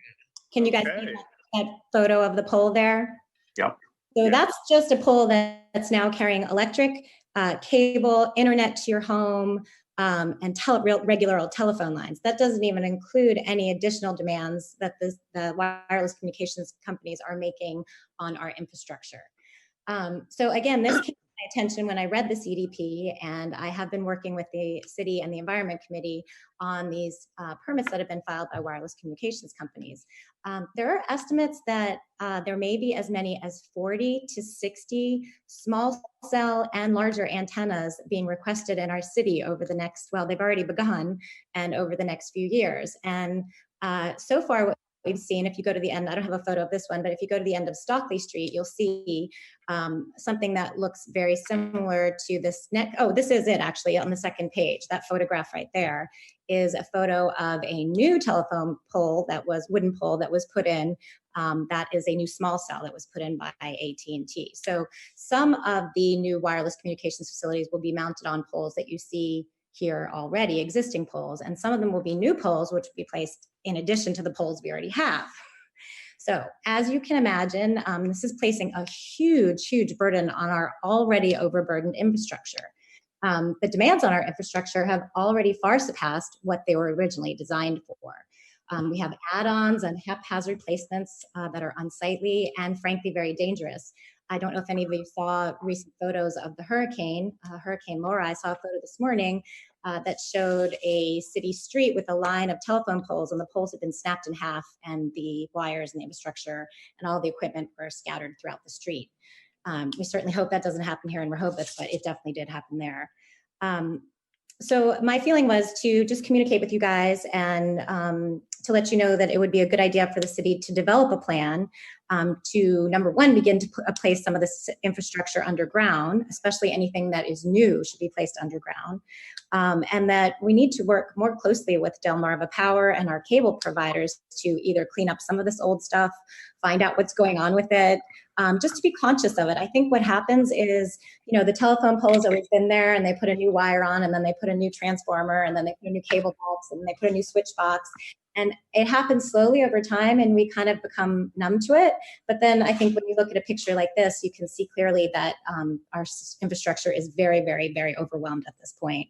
Can you guys see that photo of the pole there? Yep. So that's just a pole that's now carrying electric, cable, internet to your home, and regular old telephone lines. That doesn't even include any additional demands that the wireless communications companies are making on our infrastructure. So again, this came to my attention when I read the CDP, and I have been working with the city and the Environment Committee on these permits that have been filed by wireless communications companies. There are estimates that there may be as many as 40 to 60 small cell and larger antennas being requested in our city over the next, well, they've already begun, and over the next few years. And so far, what seen, if you go to the end, I don't have a photo of this one, but if you go to the end of Stockley Street, you'll see something that looks very similar to this oh, this is it actually on the second page. That photograph right there is a photo of a new telephone pole wooden pole that was put in. That is a new small cell that was put in by AT&T. So some of the new wireless communications facilities will be mounted on poles that you see here already, existing poles, and some of them will be new poles, which will be placed in addition to the poles we already have. So as you can imagine, this is placing a huge, huge burden on our already overburdened infrastructure. The demands on our infrastructure have already far surpassed what they were originally designed for. We have add-ons and haphazard placements that are unsightly and frankly very dangerous. I don't know if any of you saw recent photos of the hurricane, Hurricane Laura. I saw a photo this morning that showed a city street with a line of telephone poles, and the poles had been snapped in half, and the wires and the infrastructure and all the equipment were scattered throughout the street. We certainly hope that doesn't happen here in Rehoboth, but it definitely did happen there. So my feeling was to just communicate with you guys and to let you know that it would be a good idea for the city to develop a plan to, number one, begin to place some of this infrastructure underground, especially anything that is new should be placed underground. And that we need to work more closely with Delmarva Power and our cable providers to either clean up some of this old stuff, find out what's going on with it, just to be conscious of it. I think what happens is, the telephone pole has always been there, and they put a new wire on, and then they put a new transformer, and then they put a new cable box, and they put a new switch box. And it happens slowly over time, and we kind of become numb to it. But then I think when you look at a picture like this, you can see clearly that our infrastructure is very, very, very overwhelmed at this point.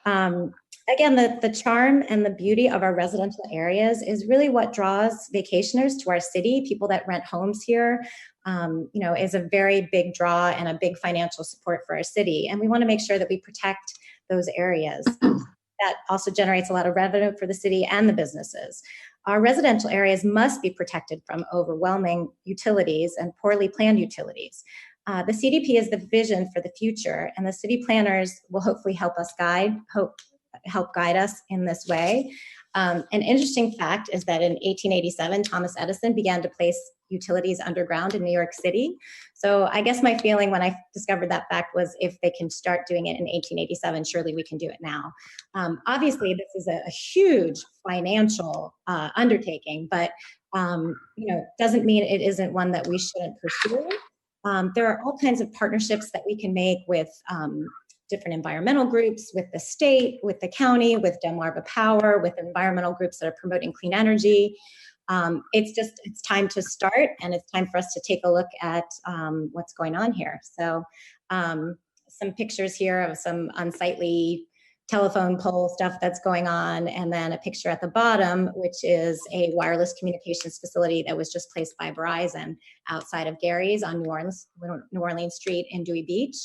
Again, the charm and the beauty of our residential areas is really what draws vacationers to our city. People that rent homes here, is a very big draw and a big financial support for our city. And we want to make sure that we protect those areas. That also generates a lot of revenue for the city and the businesses. Our residential areas must be protected from overwhelming utilities and poorly planned utilities. The CDP is the vision for the future, and the city planners will hopefully help guide us in this way. An interesting fact is that in 1887, Thomas Edison began to place utilities underground in New York City. So I guess my feeling when I discovered that fact was, if they can start doing it in 1887, surely we can do it now. Obviously, this is a huge financial undertaking, but doesn't mean it isn't one that we shouldn't pursue. There are all kinds of partnerships that we can make with different environmental groups, with the state, with the county, with Delmarva Power, with environmental groups that are promoting clean energy. It's time to start, and it's time for us to take a look at what's going on here. So some pictures here of some unsightly telephone pole stuff that's going on, and then a picture at the bottom, which is a wireless communications facility that was just placed by Verizon outside of Gary's on New Orleans Street in Dewey Beach.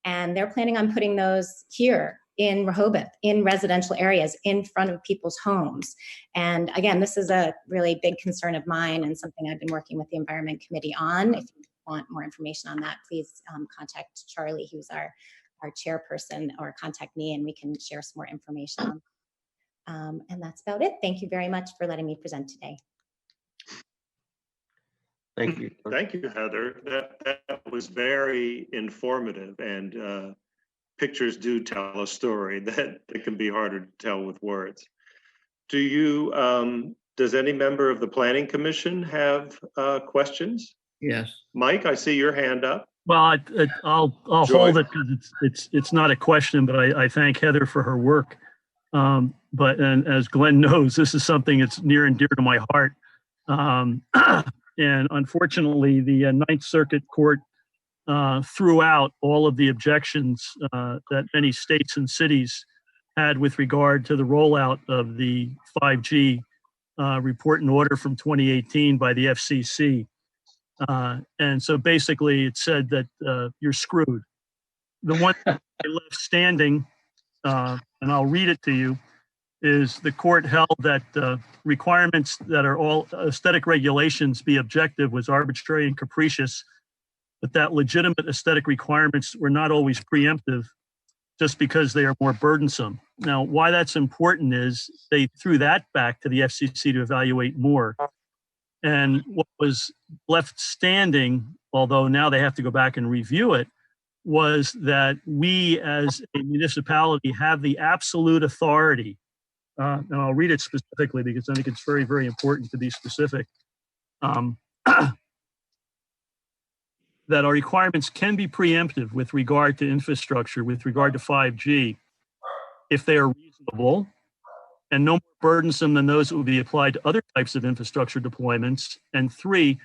And they're planning on putting those here in Rehoboth, in residential areas, in front of people's homes. And again, this is a really big concern of mine and something I've been working with the Environment Committee on. If you want more information on that, please contact Charlie, who's our chairperson, or contact me and we can share some more information. And that's about it. Thank you very much for letting me present today. Thank you. Thank you, Heather. That was very informative, and pictures do tell a story that can be harder to tell with words. Does any member of the Planning Commission have questions? Yes. Mike, I see your hand up. Well, I'll hold it because it's not a question, but I thank Heather for her work. But as Glenn knows, this is something that's near and dear to my heart. And unfortunately, the Ninth Circuit Court threw out all of the objections that many states and cities had with regard to the rollout of the 5G report and order from 2018 by the FCC. And so basically it said that you're screwed. The one that I left standing, and I'll read it to you, is the court held that requirements that are all aesthetic regulations be objective was arbitrary and capricious, but that legitimate aesthetic requirements were not always preemptive just because they are more burdensome. Now, why that's important is they threw that back to the FCC to evaluate more. And what was left standing, although now they have to go back and review it, was that we as a municipality have the absolute authority, and I'll read it specifically because I think it's very, very important to be specific, that our requirements can be preemptive with regard to infrastructure, with regard to 5G, if they are reasonable and no more burdensome than those that would be applied to other types of infrastructure deployments. And 3,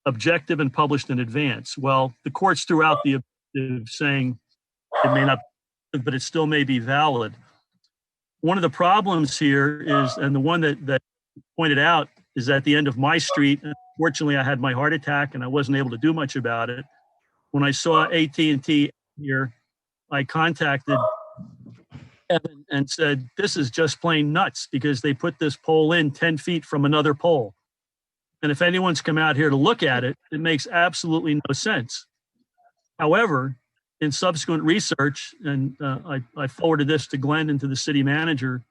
objective and published in advance. Well, the courts threw out the objective, saying it may not, but it still may be valid. One of the problems here is, and the one that pointed out, is at the end of my street. Unfortunately, I had my heart attack and I wasn't able to do much about it. When I saw AT&T here, I contacted Kevin and said, this is just plain nuts because they put this pole in 10 feet from another pole. And if anyone's come out here to look at it, it makes absolutely no sense. However, in subsequent research, and I forwarded this to Glenn and to the city manager,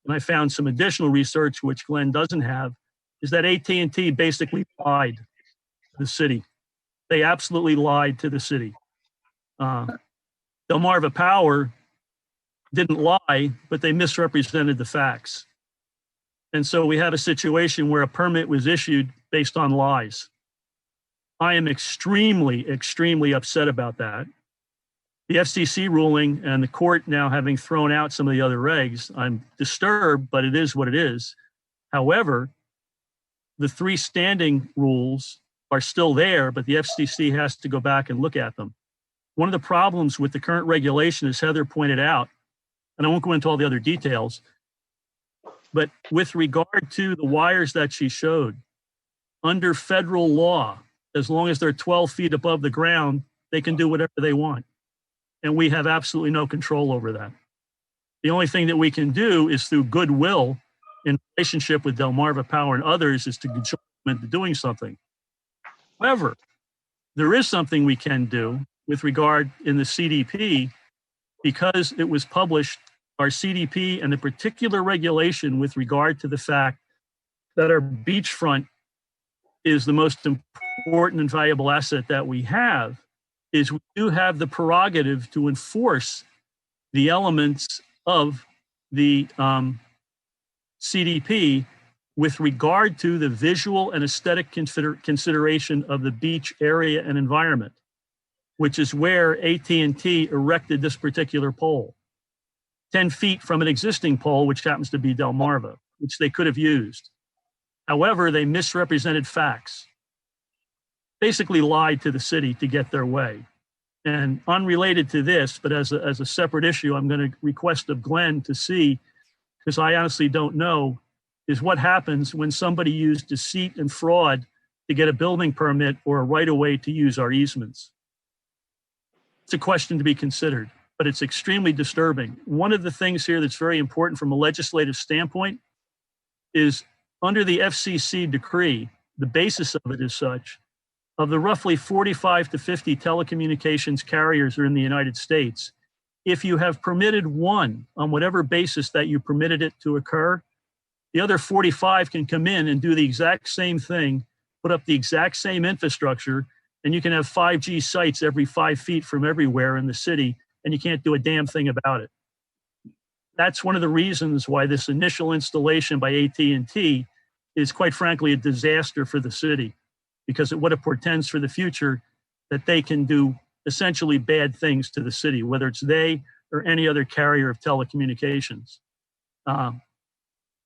and I found some additional research which Glenn doesn't have, is that AT&T basically lied to the city. They absolutely lied to the city. Delmarva Power didn't lie, but they misrepresented the facts. And so we have a situation where a permit was issued based on lies. I am extremely, extremely upset about that. The FCC ruling and the court now having thrown out some of the other regs, I'm disturbed, but it is what it is. However, the 3 standing rules are still there, but the FCC has to go back and look at them. One of the problems with the current regulation, as Heather pointed out, and I won't go into all the other details, but with regard to the wires that she showed, under federal law, as long as they're 12 feet above the ground, they can do whatever they want. And we have absolutely no control over that. The only thing that we can do is through goodwill in relationship with Delmarva Power and others is to control them into doing something. However, there is something we can do with regard in the CDP, because it was published, our CDP and the particular regulation with regard to the fact that our beachfront is the most important and valuable asset that we have, is we do have the prerogative to enforce the elements of the CDP with regard to the visual and aesthetic consideration of the beach area and environment, which is where AT&T erected this particular pole, 10 feet from an existing pole, which happens to be Delmarva, which they could have used. However, they misrepresented facts, basically lied to the city to get their way. And unrelated to this, but as a separate issue, I'm going to request of Glenn to see, because I honestly don't know, is what happens when somebody used deceit and fraud to get a building permit or a right-of-way to use our easements. It's a question to be considered, but it's extremely disturbing. One of the things here that's very important from a legislative standpoint is under the FCC decree, the basis of it is such, of the roughly 45 to 50 telecommunications carriers are in the United States, if you have permitted one on whatever basis that you permitted it to occur, the other 45 can come in and do the exact same thing, put up the exact same infrastructure, and you can have 5G sites every 5 feet from everywhere in the city, and you can't do a damn thing about it. That's one of the reasons why this initial installation by AT&T is, quite frankly, a disaster for the city, because what it portends for the future that they can do essentially bad things to the city, whether it's they or any other carrier of telecommunications.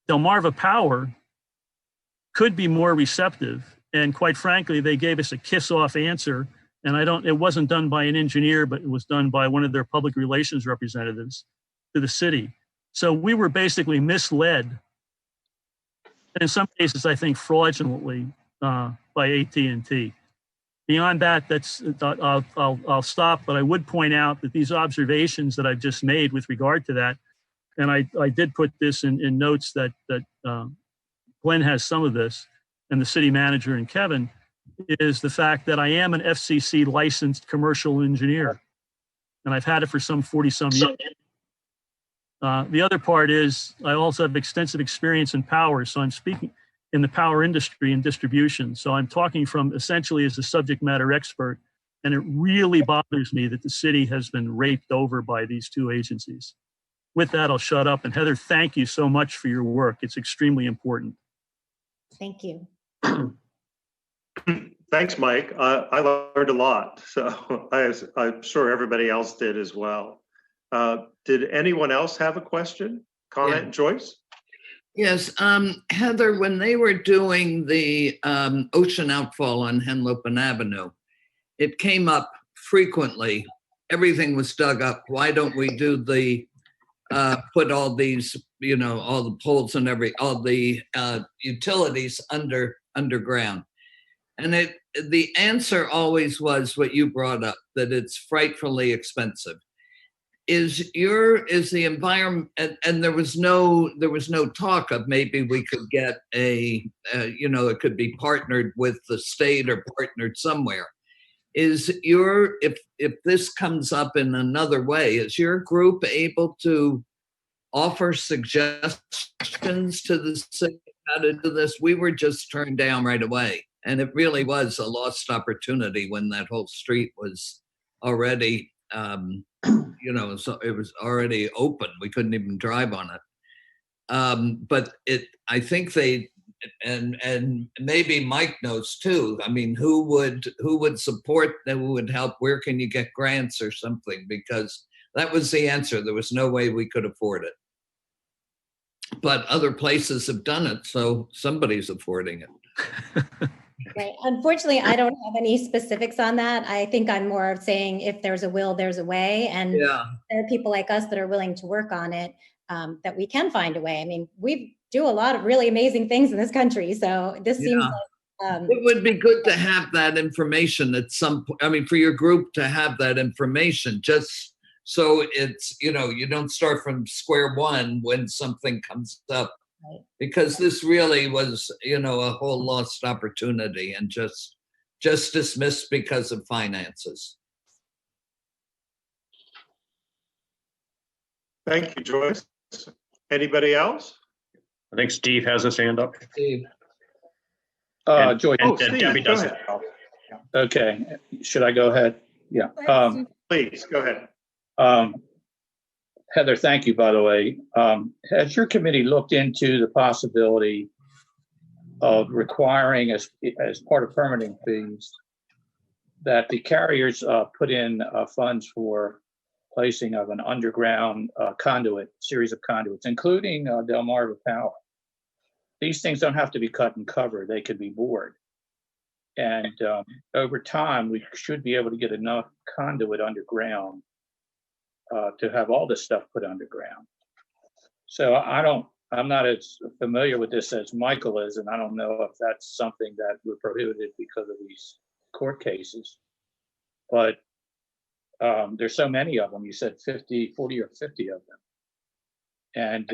Delmarva Power could be more receptive, and quite frankly, they gave us a kiss-off answer, and it wasn't done by an engineer, but it was done by one of their public relations representatives to the city. So we were basically misled, and in some cases, I think fraudulently, by AT&T. Beyond that, I'll stop, but I would point out that these observations that I've just made with regard to that, and I did put this in notes that Glenn has some of this, and the city manager and Kevin, is the fact that I am an FCC licensed commercial engineer, and I've had it for some 40-some years. The other part is I also have extensive experience in power, so I'm speaking in the power industry and distribution. So I'm talking from essentially as a subject matter expert. And it really bothers me that the city has been raped over by these two agencies. With that, I'll shut up. And Heather, thank you so much for your work. It's extremely important. Thank you. Thanks, Mike. I learned a lot. So I'm sure everybody else did as well. Did anyone else have a question, comment, Yeah. Joyce? Yes, Heather, when they were doing the ocean outfall on Henlopen Avenue, it came up frequently. Everything was dug up. Why don't we do the put all these, you know, all the poles and all the utilities underground? And the answer always was what you brought up, that it's frightfully expensive. Is the environment, and there was no talk of maybe we could get it could be partnered with the state or partnered somewhere. If this comes up in another way, is your group able to offer suggestions to the city how to do this? We were just turned down right away. And it really was a lost opportunity when that whole street was already, so it was already open. We couldn't even drive on it. But I think and maybe Mike knows too. I mean, who would support, that would help? Where can you get grants or something? Because that was the answer. There was no way we could afford it. But other places have done it, so somebody's affording it. Right. Unfortunately, I don't have any specifics on that. I think I'm more of saying if there's a will, there's a way. And yeah. There are people like us that are willing to work on it, that we can find a way. I mean, we do a lot of really amazing things in this country. So this seems like... it would be good to have that information at some point. I mean, for your group to have that information, just so it's, you don't start from square one when something comes up. Right. Because this really was, a whole lost opportunity and just dismissed because of finances. Thank you, Joyce. Anybody else? I think Steve has his hand up. Steve. Joyce. And Steve, Debbie go does it. ahead. Okay. Should I go ahead? Yeah. Please, go ahead. Heather, thank you, by the way. Has your committee looked into the possibility of requiring, as part of permitting fees, that the carriers put in funds for placing of an underground series of conduits, including Delmarva Power? These things don't have to be cut and covered. They could be bored. And over time, we should be able to get enough conduit underground to have all this stuff put underground. So I'm not as familiar with this as Michael is, and I don't know if that's something that we're prohibited because of these court cases. But there's so many of them. You said 40 or 50 of them. And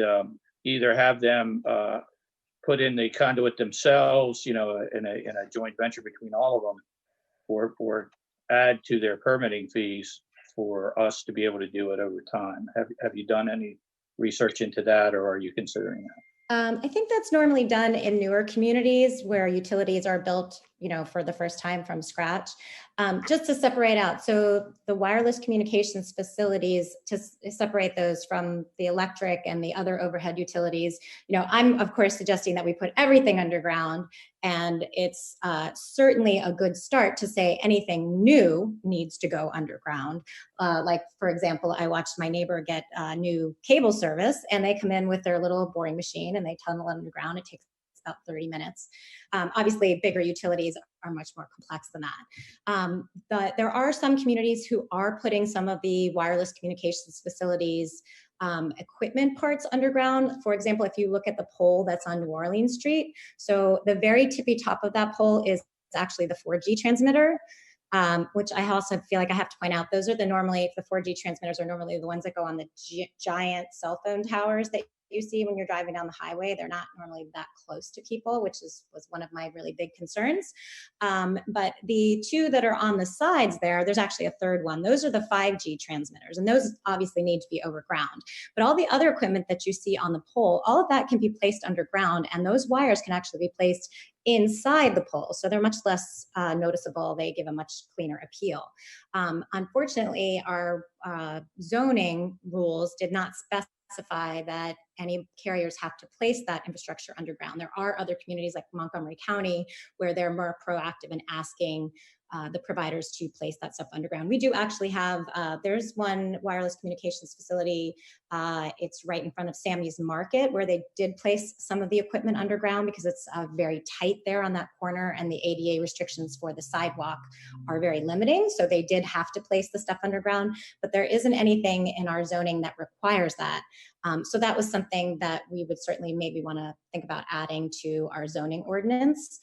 either have them put in the conduit themselves, in a joint venture between all of them, or add to their permitting fees for us to be able to do it over time. Have you done any research into that, or are you considering that? I think that's normally done in newer communities where utilities are built, for the first time from scratch, just to separate out. So the wireless communications facilities, to separate those from the electric and the other overhead utilities. I'm of course suggesting that we put everything underground, and it's certainly a good start to say anything new needs to go underground. Like, for example, I watched my neighbor get a new cable service, and they come in with their little boring machine and they tunnel underground. It takes about 30 minutes. Obviously, bigger utilities are much more complex than that. But there are some communities who are putting some of the wireless communications facilities equipment parts underground. For example, if you look at the pole that's on New Orleans Street, so the very tippy top of that pole is actually the 4G transmitter, which I also feel like I have to point out, those are the 4G transmitters are normally the ones that go on the giant cell phone towers that you see when you're driving down the highway, they're not normally that close to people, which was one of my really big concerns. But the two that are on the sides there's actually a third one. Those are the 5G transmitters, and those obviously need to be overground. But all the other equipment that you see on the pole, all of that can be placed underground, and those wires can actually be placed inside the pole. So they're much less noticeable. They give a much cleaner appeal. Unfortunately, our zoning rules did not specify that any carriers have to place that infrastructure underground. There are other communities like Montgomery County where they're more proactive in asking the providers to place that stuff underground. We do actually have, there's one wireless communications facility, it's right in front of Sammy's Market, where they did place some of the equipment underground because it's very tight there on that corner, and the ADA restrictions for the sidewalk are very limiting. So they did have to place the stuff underground, but there isn't anything in our zoning that requires that. So that was something that we would certainly maybe want to think about adding to our zoning ordinance.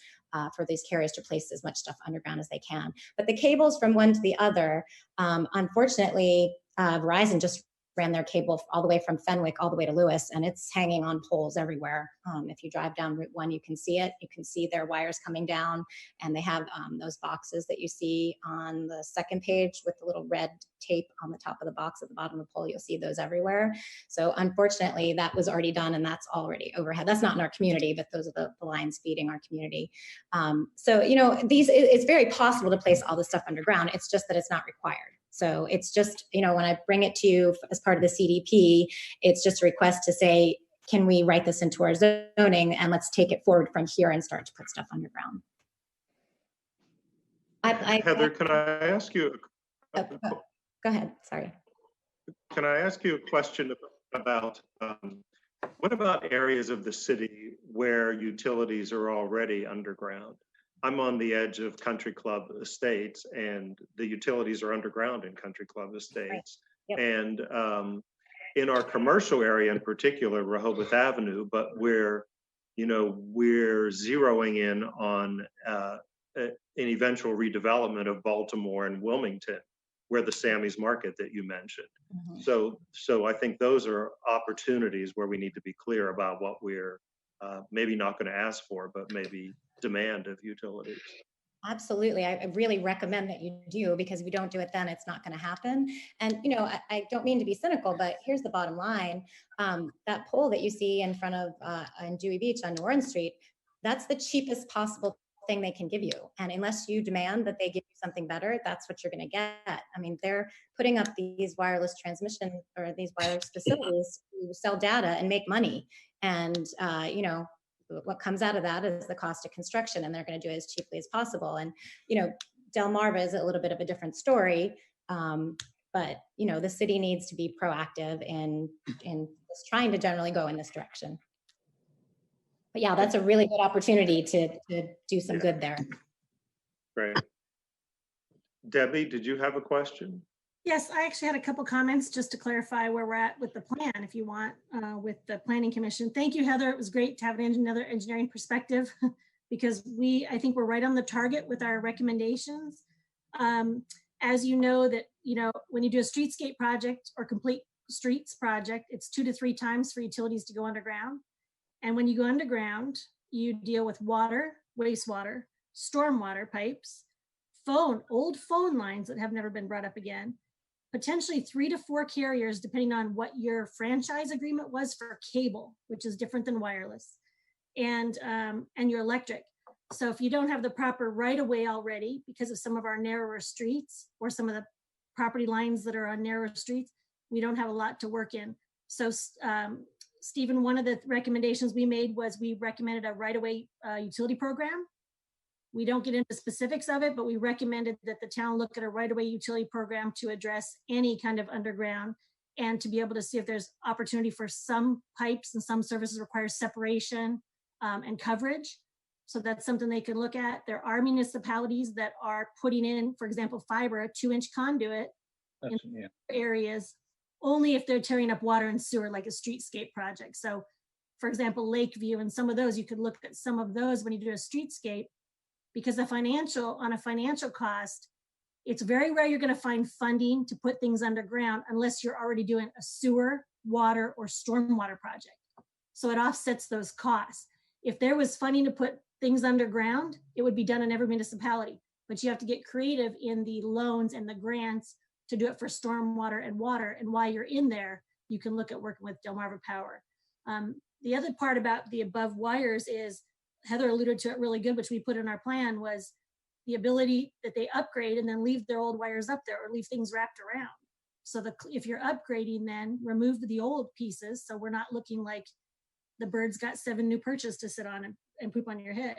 For these carriers to place as much stuff underground as they can. But the cables from one to the other, unfortunately, Verizon just ran their cable all the way from Fenwick all the way to Lewis, and it's hanging on poles everywhere. If you drive down Route 1, you can see it. You can see their wires coming down, and they have those boxes that you see on the second page with the little red tape on the top of the box at the bottom of the pole. You'll see those everywhere. So unfortunately, that was already done, and that's already overhead. That's not in our community, but those are the lines feeding our community. So, you know, it's very possible to place all this stuff underground. It's just that it's not required. So it's just, you know, when I bring it to you as part of the CDP, it's just a request to say, can we write this into our zoning, and let's take it forward from here and start to put stuff underground. Heather, can I ask you? Go ahead. Sorry. Can I ask you a question about what about areas of the city where utilities are already underground? I'm on the edge of Country Club Estates, and the utilities are underground in Country Club Estates. Right. Yep. And in our commercial area in particular, Rehoboth Avenue, but we're zeroing in on an eventual redevelopment of Baltimore and Wilmington, where the Sammy's Market that you mentioned. Mm-hmm. So I think those are opportunities where we need to be clear about what we're maybe not going to ask for, but maybe demand of utilities. Absolutely. I really recommend that you do, because if you don't do it, then it's not going to happen. And, you know, I don't mean to be cynical, but here's the bottom line. That pole that you see in front of in Dewey Beach on New Orleans Street, that's the cheapest possible thing they can give you. And unless you demand that they give you something better, that's what you're going to get. I mean, they're putting up these wireless transmission or these wireless facilities to sell data and make money. And, you know, what comes out of that is the cost of construction, and they're going to do it as cheaply as possible. And, you know, Delmarva is a little bit of a different story. But, you know, the city needs to be proactive in just trying to generally go in this direction. But yeah, that's a really good opportunity to do some good there. Great. Debbie, did you have a question? Yes, I actually had a couple comments just to clarify where we're at with the plan, if you want, with the Planning Commission. Thank you, Heather. It was great to have another engineering perspective because I think we're right on the target with our recommendations. As you know, when you do a streetscape project or complete streets project, it's 2 to 3 times for utilities to go underground. And when you go underground, you deal with water, wastewater, stormwater pipes, old phone lines that have never been brought up again, potentially 3 to 4 carriers, depending on what your franchise agreement was for cable, which is different than wireless, and your electric. So if you don't have the proper right-of-way already, because of some of our narrower streets or some of the property lines that are on narrower streets, we don't have a lot to work in. So Stephen, one of the recommendations we made was we recommended a right-of-way utility program. We don't get into specifics of it, but we recommended that the town look at a right-of-way utility program to address any kind of underground and to be able to see if there's opportunity for some pipes and some services require separation and coverage. So that's something they could look at. There are municipalities that are putting in, for example, fiber, a 2-inch conduit in areas, only if they're tearing up water and sewer, like a streetscape project. So for example, Lakeview and some of those, you could look at some of those when you do a streetscape, because on a financial cost, it's very rare you're going to find funding to put things underground unless you're already doing a sewer, water, or stormwater project. So it offsets those costs. If there was funding to put things underground, it would be done in every municipality, but you have to get creative in the loans and the grants to do it for stormwater and water. And while you're in there, you can look at working with Delmarva Power. The other part about the above wires is, Heather alluded to it really good, which we put in our plan, was the ability that they upgrade and then leave their old wires up there or leave things wrapped around. So if you're upgrading, then remove the old pieces. So we're not looking like the bird's got 7 new perches to sit on and poop on your head.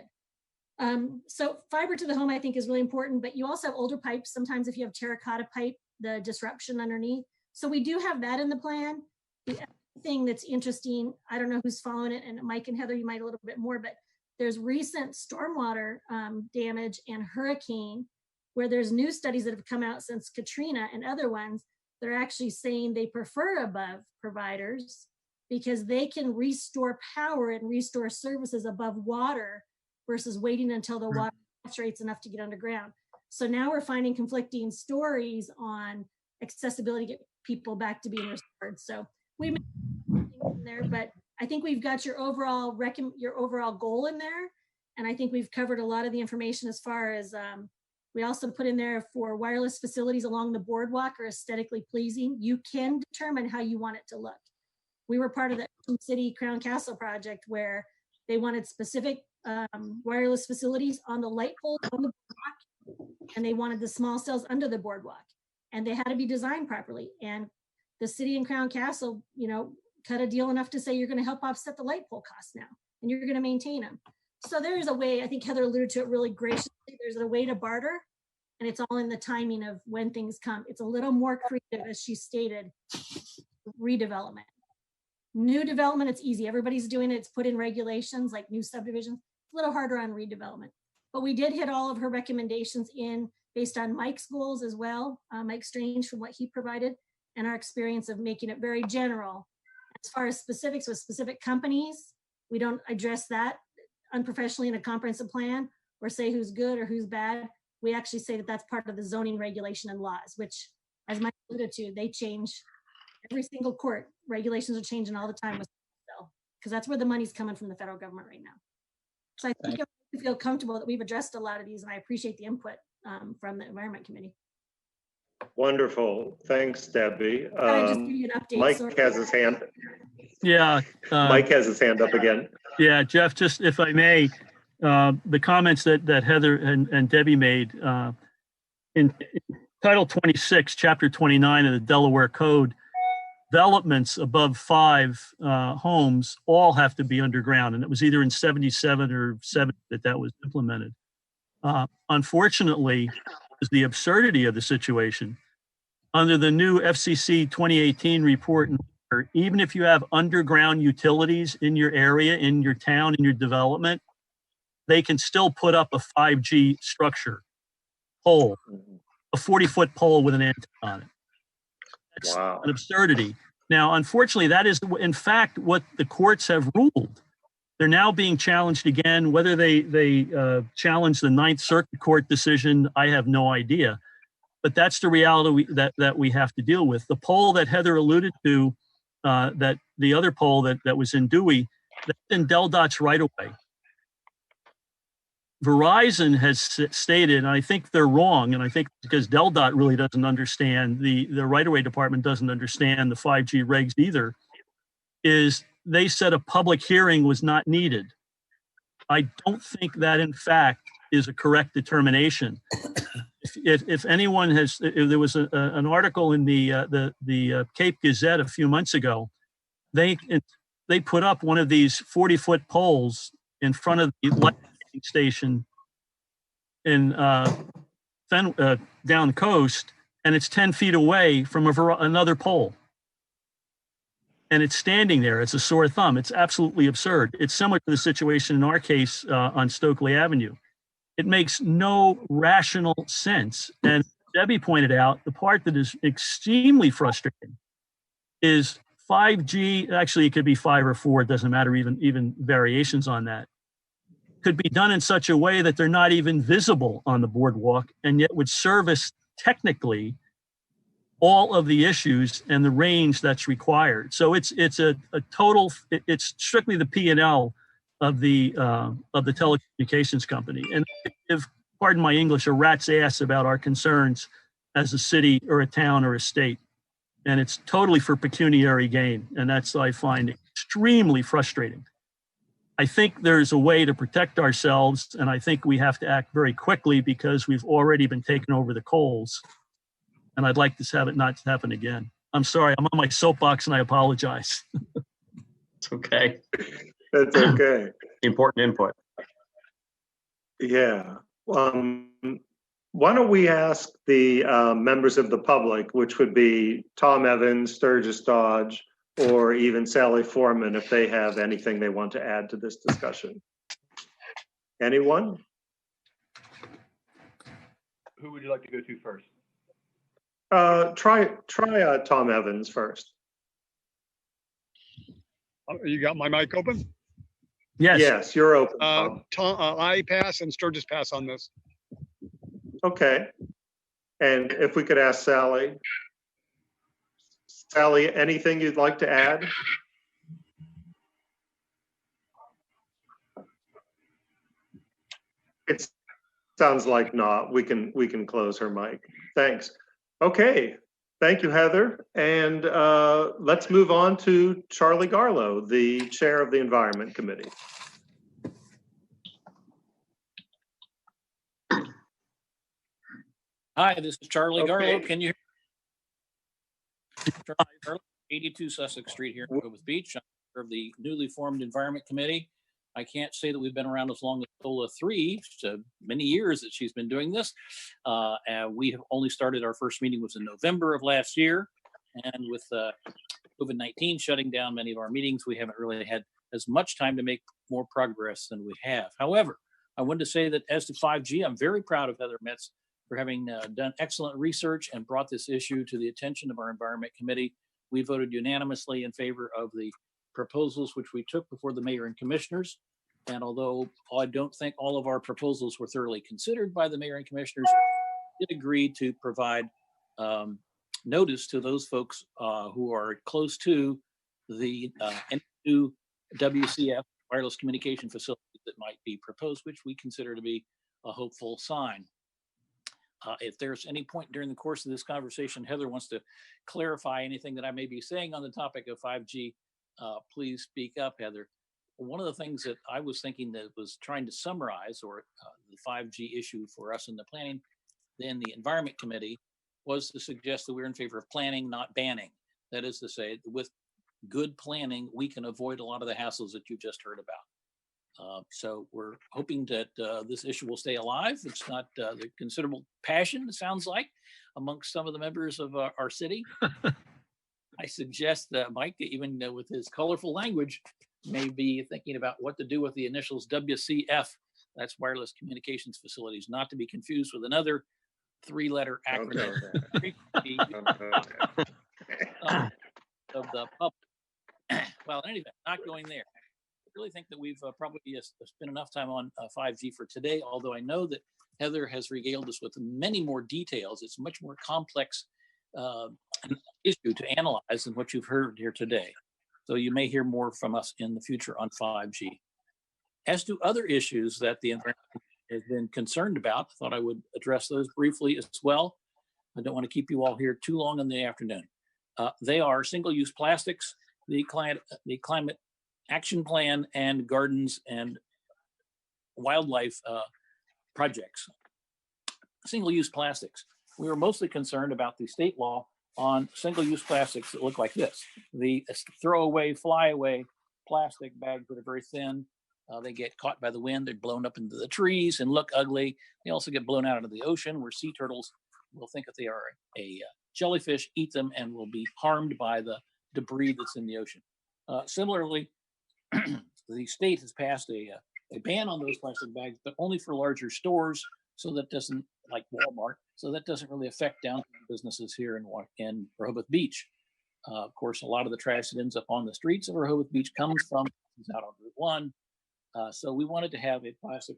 So fiber to the home, I think, is really important, but you also have older pipes. Sometimes if you have terracotta pipe, the disruption underneath. So we do have that in the plan. The other thing that's interesting, I don't know who's following it, and Mike and Heather, you might a little bit more, but there's recent stormwater damage and hurricane, where there's new studies that have come out since Katrina and other ones. They're actually saying they prefer above providers because they can restore power and restore services above water versus waiting until the water saturates enough to get underground. So now we're finding conflicting stories on accessibility to get people back to being restored. So we may things in there, but I think we've got your overall goal in there. And I think we've covered a lot of the information as far as we also put in there for wireless facilities along the boardwalk are aesthetically pleasing. You can determine how you want it to look. We were part of the City Crown Castle project where they wanted specific wireless facilities on the light poles on the boardwalk, and they wanted the small cells under the boardwalk, and they had to be designed properly. And the city in Crown Castle, cut a deal enough to say you're going to help offset the light pole costs now, and you're going to maintain them. So there is a way, I think Heather alluded to it really graciously, there's a way to barter, and it's all in the timing of when things come. It's a little more creative, as she stated, redevelopment. New development, it's easy. Everybody's doing it. It's put in regulations like new subdivisions. It's a little harder on redevelopment. But we did hit all of her recommendations in based on Mike's goals as well, Mike Strange from what he provided, and our experience of making it very general. As far as specifics with specific companies, we don't address that unprofessionally in a comprehensive plan or say who's good or who's bad. We actually say that that's part of the zoning regulation and laws, which, as Mike alluded to, they change every single court. Regulations are changing all the time, because that's where the money's coming from the federal government right now. So I think I feel comfortable that we've addressed a lot of these, and I appreciate the input from the Environment Committee. Wonderful. Thanks, Debbie. Just give you an update, Mike has his hand. Yeah. Mike has his hand up again. Yeah, Jeff, just if I may, the comments that Heather and Debbie made in Title 26, Chapter 29 of the Delaware Code, developments above 5 homes all have to be underground. And it was either in 77 or 70 that was implemented. Unfortunately, is the absurdity of the situation. Under the new FCC 2018 report, even if you have underground utilities in your area, in your town, in your development, they can still put up a 5G structure, pole, a 40-foot pole with an antenna on it. That's an absurdity. Now, unfortunately, that is, in fact, what the courts have ruled. They're now being challenged again. Whether they challenge the Ninth Circuit Court decision, I have no idea. But that's the reality that we have to deal with. The poll that Heather alluded to, that the other poll that was in Dewey, that's in DelDOT's right of way. Verizon has stated, and I think they're wrong, and I think because DelDOT really doesn't understand, the right-of-way department doesn't understand the 5G regs either, is they said a public hearing was not needed. I don't think that, in fact, is a correct determination. If anyone has, if there was an article in the Cape Gazette a few months ago, they put up one of these 40-foot poles in front of the light station in down the coast, and it's 10 feet away from another pole. And it's standing there. It's a sore thumb. It's absolutely absurd. It's similar to the situation in our case on Stokely Avenue. It makes no rational sense. And Debbie pointed out, the part that is extremely frustrating is 5G, actually it could be 5 or 4, it doesn't matter, even variations on that, could be done in such a way that they're not even visible on the boardwalk and yet would service technically all of the issues and the range that's required. So it's a total, it's strictly the P&L of the telecommunications company. And if, pardon my English, a rat's ass about our concerns as a city or a town or a state. And it's totally for pecuniary gain. And that's, I find, extremely frustrating. I think there's a way to protect ourselves, and I think we have to act very quickly because we've already been taken over the coals. And I'd like to have it not happen again. I'm sorry, I'm on my soapbox and I apologize. It's okay. That's okay. Important input. Yeah. Why don't we ask the members of the public, which would be Tom Evans, Sturgis Dodge, or even Sally Foreman, if they have anything they want to add to this discussion. Anyone? Who would you like to go to first? Try Tom Evans first. You got my mic open? Yes. Yes, you're open. Tom. I pass and Sturgis pass on this. Okay. And if we could ask Sally. Sally, anything you'd like to add? It sounds like not. We can close her mic. Thanks. Okay. Thank you, Heather. And let's move on to Charlie Garlow, the chair of the Environment Committee. Hi, this is Charlie Okay. Garlow. Can you hear me? Charlie Garlow, 82 Sussex Street here in Rehoboth Beach. I'm chair of the newly formed Environment Committee. I can't say that we've been around as long as SOLA 3, so many years that she's been doing this. And we have only started, our first meeting was in November of last year. And with COVID-19 shutting down many of our meetings, we haven't really had as much time to make more progress than we have. However, I wanted to say that as to 5G, I'm very proud of Heather Metz for having done excellent research and brought this issue to the attention of our Environment Committee. We voted unanimously in favor of the proposals which we took before the mayor and commissioners. And although I don't think all of our proposals were thoroughly considered by the mayor and commissioners, did agree to provide notice to those folks who are close to the new WCF wireless communication facility that might be proposed, which we consider to be a hopeful sign. If there's any point during the course of this conversation, Heather wants to clarify anything that I may be saying on the topic of 5G, please speak up, Heather. One of the things that I was thinking that was trying to summarize, or the 5G issue for us in the planning, in the Environment Committee, was to suggest that we're in favor of planning, not banning. That is to say, with good planning, we can avoid a lot of the hassles that you just heard about. So we're hoping that this issue will stay alive. It's not the considerable passion, it sounds like, amongst some of the members of our city. I suggest that Mike, even with his colorful language, may be thinking about what to do with the initials WCF. That's wireless communications facilities, not to be confused with another three-letter acronym. Of the public. Well, anyway, not going there. I really think that we've probably spent enough time on 5G for today, although I know that Heather has regaled us with many more details. It's a much more complex issue to analyze than what you've heard here today. So you may hear more from us in the future on 5G. As to other issues that the environment has been concerned about, I thought I would address those briefly as well. I don't want to keep you all here too long in the afternoon. They are single-use plastics, the climate action plan, and gardens and wildlife projects. Single-use plastics. We were mostly concerned about the state law on single-use plastics that look like this. The throwaway, flyaway plastic bags that are very thin. They get caught by the wind. They're blown up into the trees and look ugly. They also get blown out into the ocean where sea turtles will think that they are a jellyfish, eat them, and will be harmed by the debris that's in the ocean. Similarly, the state has passed a ban on those plastic bags, but only for larger stores, so that doesn't, like Walmart, so that doesn't really affect downtown businesses here in Rehoboth Beach. Of course, a lot of the trash that ends up on the streets of Rehoboth Beach comes from out on Route 1. So we wanted to have a plastic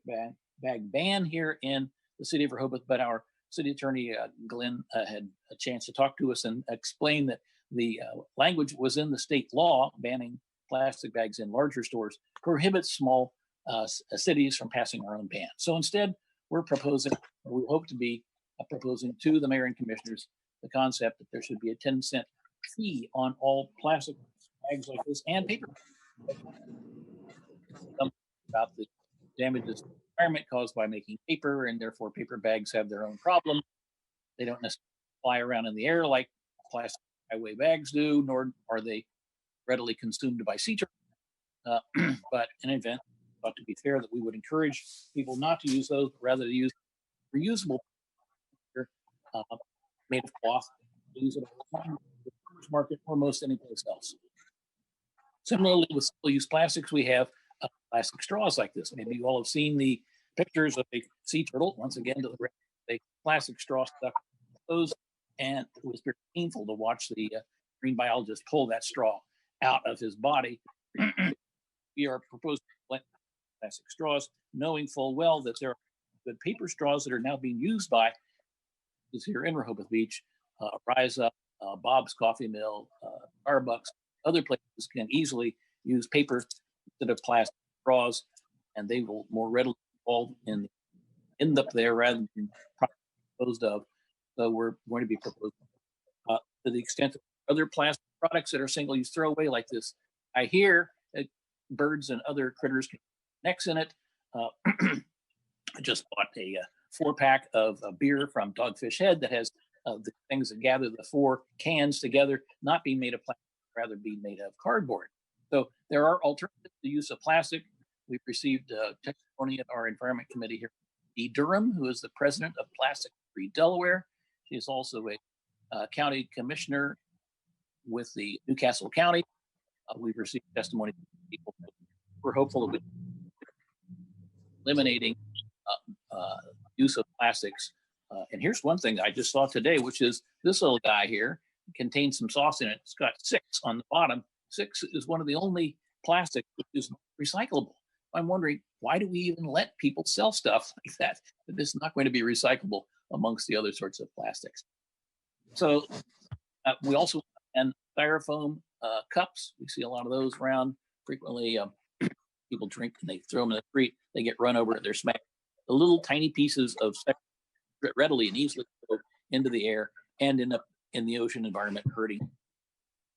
bag ban here in the city of Rehoboth, but our City Attorney Glenn had a chance to talk to us and explain that the language was in the state law banning plastic bags in larger stores prohibits small cities from passing our own ban. So instead, we're proposing, or we hope to be proposing to the mayor and commissioners, the concept that there should be a 10-cent fee on all plastic bags like this and paper. About the damages to the environment caused by making paper, and therefore paper bags have their own problem. They don't necessarily fly around in the air like plastic highway bags do, nor are they readily consumed by sea turtles. But in an event, thought to be fair that we would encourage people not to use those, but rather to use reusable paper made of cloth. Use it all the time in the farmers market or most any place else. Similarly, with single-use plastics, we have plastic straws like this. Maybe you all have seen the pictures of a sea turtle, once again, to the a plastic straw stuck closed, and it was very painful to watch the marine biologist pull that straw out of his body. We are proposing plastic straws, knowing full well that there are good paper straws that are now being used by this here in Rehoboth Beach, Rise Up, Bob's Coffee Mill, Starbucks, other places can easily use paper instead of plastic straws, and they will more readily fall in end up there rather than disposed of. So we're going to be proposing to the extent of other plastic products that are single-use throwaway like this. I hear birds and other critters can necks in it. I just bought a 4-pack of beer from Dogfish Head that has the things that gather the 4 cans together, not being made of plastic, rather be made of cardboard. So there are alternatives to the use of plastic. We've received testimony at our environment committee here. Dee Durham, who is the president of Plastic Free Delaware. She is also a county commissioner with the Newcastle County. We've received testimony from people. We're hopeful that we eliminating use of plastics. And here's one thing I just saw today, which is this little guy here contains some sauce in it. It's got 6 on the bottom. 6 is one of the only plastics which is recyclable. I'm wondering, why do we even let people sell stuff like that is not going to be recyclable amongst the other sorts of plastics? So we also and styrofoam cups. We see a lot of those around frequently. People drink and they throw them in the street. They get run over. They're smacked. The little tiny pieces of readily and easily go into the air and end up in the ocean environment, hurting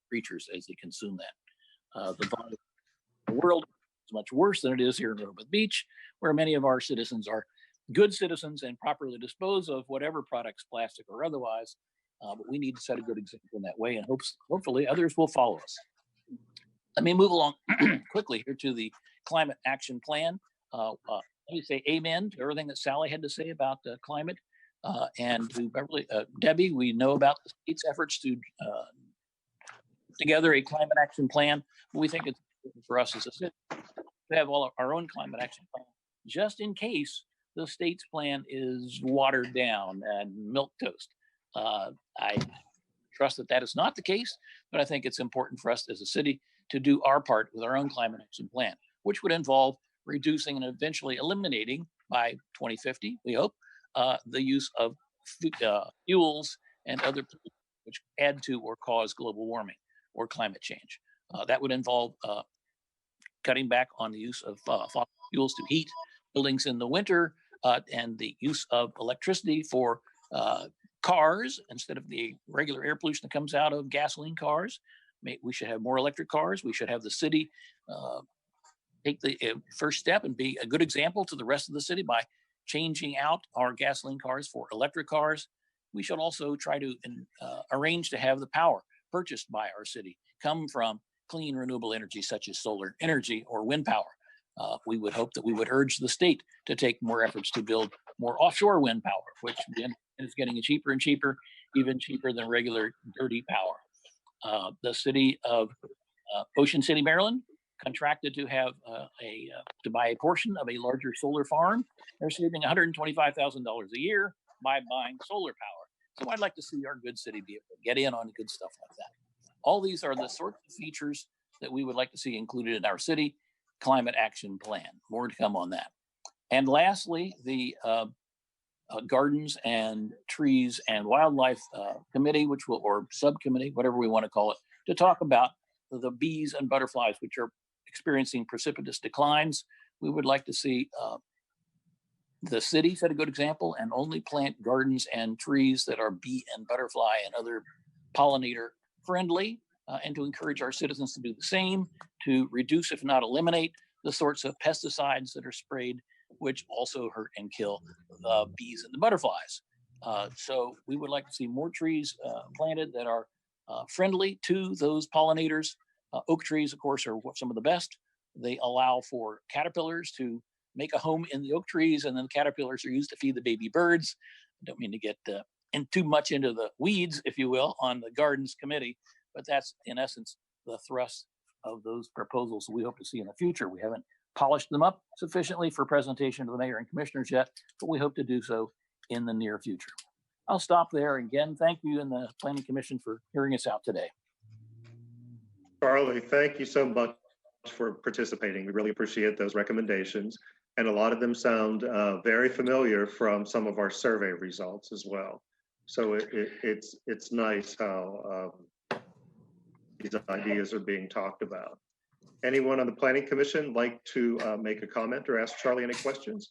creatures as they consume that. The volume of the world is much worse than it is here in Rehoboth Beach, where many of our citizens are good citizens and properly dispose of whatever products, plastic or otherwise. But we need to set a good example in that way, and hopefully others will follow us. Let me move along quickly here to the climate action plan. Let me say amen to everything that Sally had to say about climate. And to Beverly, Debbie, we know about the state's efforts to put together a climate action plan. We think it's important for us as a city to have all of our own climate action plan, just in case the state's plan is watered down and milquetoast. I trust that that is not the case, but I think it's important for us as a city to do our part with our own climate action plan, which would involve reducing and eventually eliminating by 2050, we hope, the use of fuels and other pollutants which add to or cause global warming or climate change. That would involve cutting back on the use of fossil fuels to heat buildings in the winter and the use of electricity for cars instead of the regular air pollution that comes out of gasoline cars. We should have more electric cars. We should have the city take the first step and be a good example to the rest of the city by changing out our gasoline cars for electric cars. We should also try to arrange to have the power purchased by our city come from clean renewable energy such as solar energy or wind power. We would hope that we would urge the state to take more efforts to build more offshore wind power, which is getting cheaper and cheaper, even cheaper than regular dirty power. The city of Ocean City, Maryland, contracted to have to buy a portion of a larger solar farm. They're saving $125,000 a year by buying solar power. So I'd like to see our good city be able to get in on good stuff like that. All these are the sorts of features that we would like to see included in our city climate action plan. More to come on that. And lastly, the Gardens and Trees and Wildlife Committee, which will, or subcommittee, whatever we want to call it, to talk about the bees and butterflies, which are experiencing precipitous declines. We would like to see the city set a good example and only plant gardens and trees that are bee and butterfly and other pollinator friendly, and to encourage our citizens to do the same, to reduce, if not eliminate, the sorts of pesticides that are sprayed, which also hurt and kill the bees and the butterflies. So we would like to see more trees planted that are friendly to those pollinators. Oak trees, of course, are some of the best. They allow for caterpillars to make a home in the oak trees, and then caterpillars are used to feed the baby birds. I don't mean to get in too much into the weeds, if you will, on the Gardens Committee, but that's in essence the thrust of those proposals we hope to see in the future. We haven't polished them up sufficiently for presentation to the mayor and commissioners yet, but we hope to do so in the near future. I'll stop there. Again, thank you and the Planning Commission for hearing us out today. Charlie, thank you so much for participating. We really appreciate those recommendations. And a lot of them sound very familiar from some of our survey results as well. So it's nice how these ideas are being talked about. Anyone on the Planning Commission like to make a comment or ask Charlie any questions?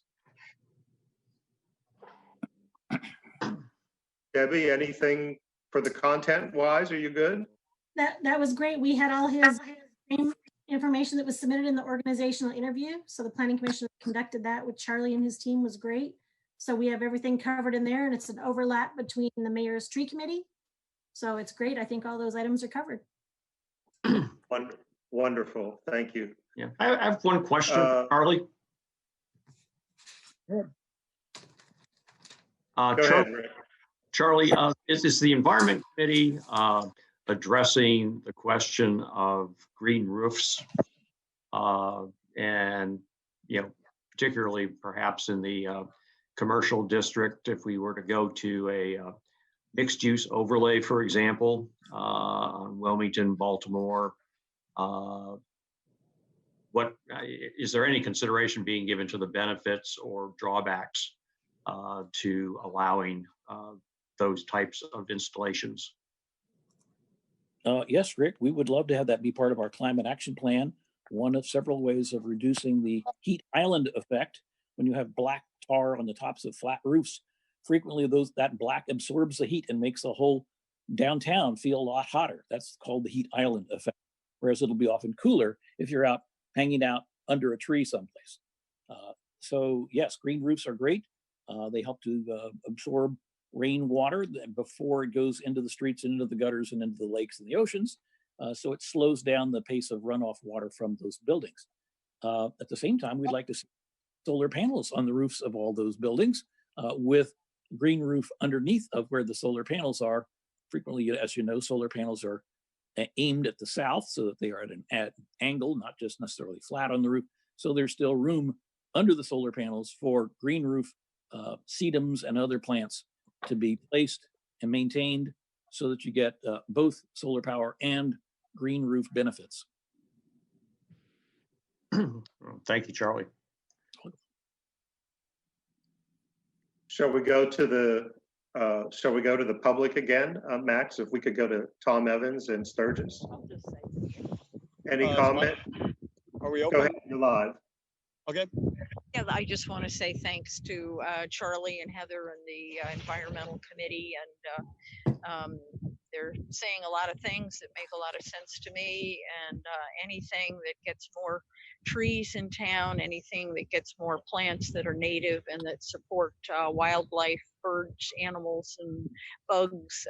Debbie, anything for the content wise? Are you good? That was great. We had all his same information that was submitted in the organizational interview. So the Planning Commission conducted that with Charlie and his team, was great. So we have everything covered in there, and it's an overlap between the mayor's tree committee. So it's great. I think all those items are covered. Wonderful. Thank you. Yeah, I have one question, Charlie. Go ahead, Rick. Charlie, is the Environment Committee addressing the question of green roofs, and particularly perhaps in the commercial district, if we were to go to a mixed-use overlay, for example, on Wilmington, Baltimore, what is there any consideration being given to the benefits or drawbacks to allowing those types of installations? Yes, Rick, we would love to have that be part of our climate action plan. One of several ways of reducing the heat island effect. When you have black tar on the tops of flat roofs, frequently that black absorbs the heat and makes the whole downtown feel a lot hotter. That's called the heat island effect. Whereas it'll be often cooler if you're out hanging out under a tree someplace. So yes, green roofs are great. They help to absorb rainwater before it goes into the streets, into the gutters, and into the lakes and the oceans. So it slows down the pace of runoff water from those buildings. At the same time, we'd like to see solar panels on the roofs of all those buildings with green roof underneath of where the solar panels are. Frequently, as you know, solar panels are aimed at the south so that they are at an angle, not just necessarily flat on the roof. So there's still room under the solar panels for green roof sedums and other plants to be placed and maintained so that you get both solar power and green roof benefits. Thank you, Charlie. Shall we go to the public again, Max? If we could go to Tom Evans and Sturgis. Any comment? Are we open? Go ahead, you're live. Okay. Yeah, I just want to say thanks to Charlie and Heather and the Environmental Committee, and they're saying a lot of things that make a lot of sense to me, and anything that gets more trees in town, anything that gets more plants that are native and that support wildlife, birds, animals, and bugs,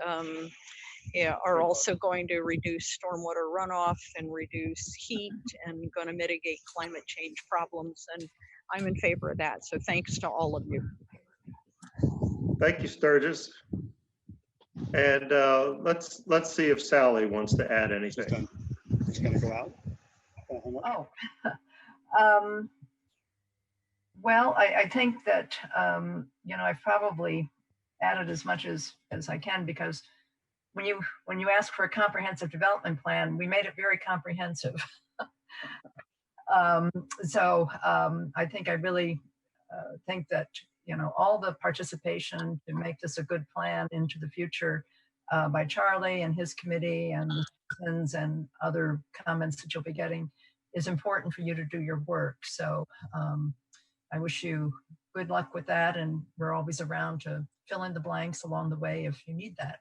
are also going to reduce stormwater runoff and reduce heat and going to mitigate climate change problems. And I'm in favor of that. So thanks to all of you. Thank you, Sturgis. And let's see if Sally wants to add anything. It's going to go out. Well, I think that, I've probably added as much as I can, because when you ask for a comprehensive development plan, we made it very comprehensive. I think I really think that all the participation to make this a good plan into the future by Charlie and his committee and the citizens and other comments that you'll be getting is important for you to do your work. So I wish you good luck with that, and we're always around to fill in the blanks along the way if you need that.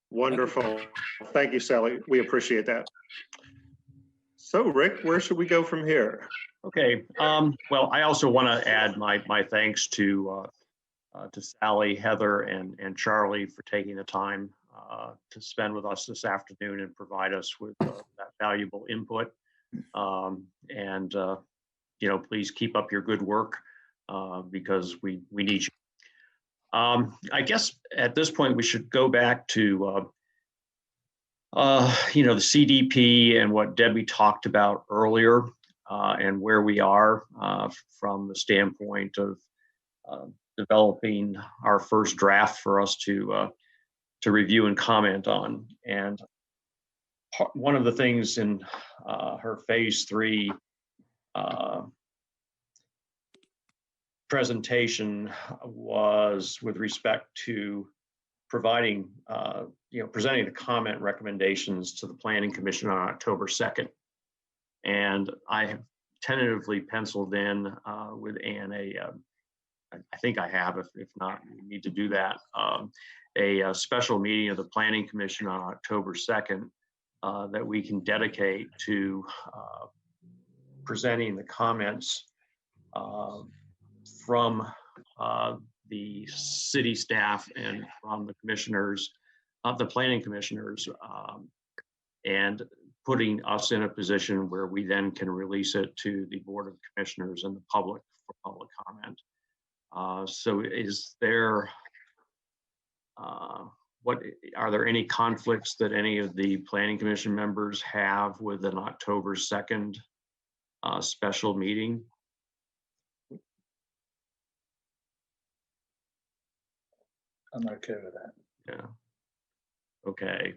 Wonderful. Thank you, Sally. We appreciate that. So, Rick, where should we go from here? Okay. Well, I also want to add my thanks to Sally, Heather, and Charlie for taking the time to spend with us this afternoon and provide us with that valuable input. Please keep up your good work because we need you. I guess at this point we should go back to the CDP and what Debbie talked about earlier, and where we are from the standpoint of developing our first draft for us to review and comment on. And one of the things in her phase 3 presentation was with respect to providing, presenting the comment recommendations to the Planning Commission on October 2nd. And I have tentatively penciled in with Ann I think I have, if not, we need to do that, a special meeting of the Planning Commission on October 2nd that we can dedicate to presenting the comments from the city staff and from the commissioners, the planning commissioners, and putting us in a position where we then can release it to the Board of Commissioners and the public for public comment. So is there, are there any conflicts that any of the Planning Commission members have with an October 2nd special meeting? I'm okay with that. Yeah. Okay.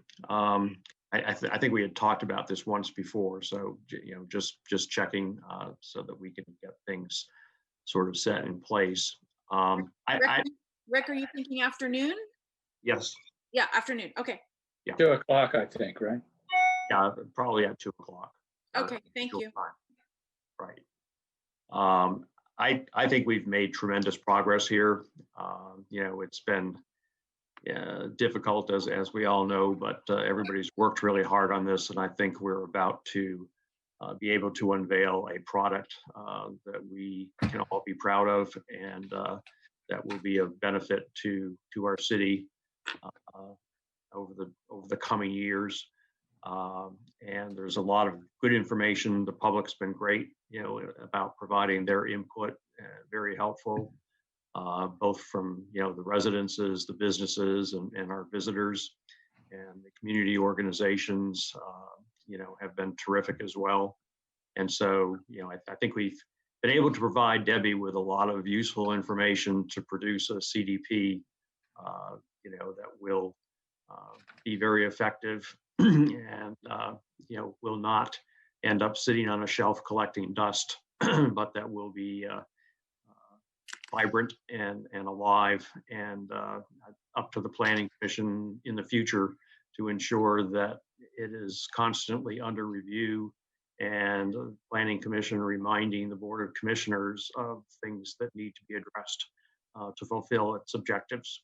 I think we had talked about this once before, so just checking so that we can get things sort of set in place. Rick, are you thinking afternoon? Yes. Yeah, afternoon. Okay. Yeah. 2 o'clock, I think, right? Yeah, probably at 2 o'clock. Okay, thank you. Right. I think we've made tremendous progress here. It's been difficult as we all know, but everybody's worked really hard on this, and I think we're about to be able to unveil a product that we can all be proud of, and that will be of benefit to our city over the coming years. And there's a lot of good information. The public's been great, about providing their input, very helpful, both from, the residences, the businesses, and our visitors, and the community organizations, have been terrific as well. And so, I think we've been able to provide Debbie with a lot of useful information to produce a CDP, that will be very effective and, will not end up sitting on a shelf collecting dust, but that will be vibrant and alive, and up to the Planning Commission in the future to ensure that it is constantly under review, and the Planning Commission reminding the Board of Commissioners of things that need to be addressed to fulfill its objectives.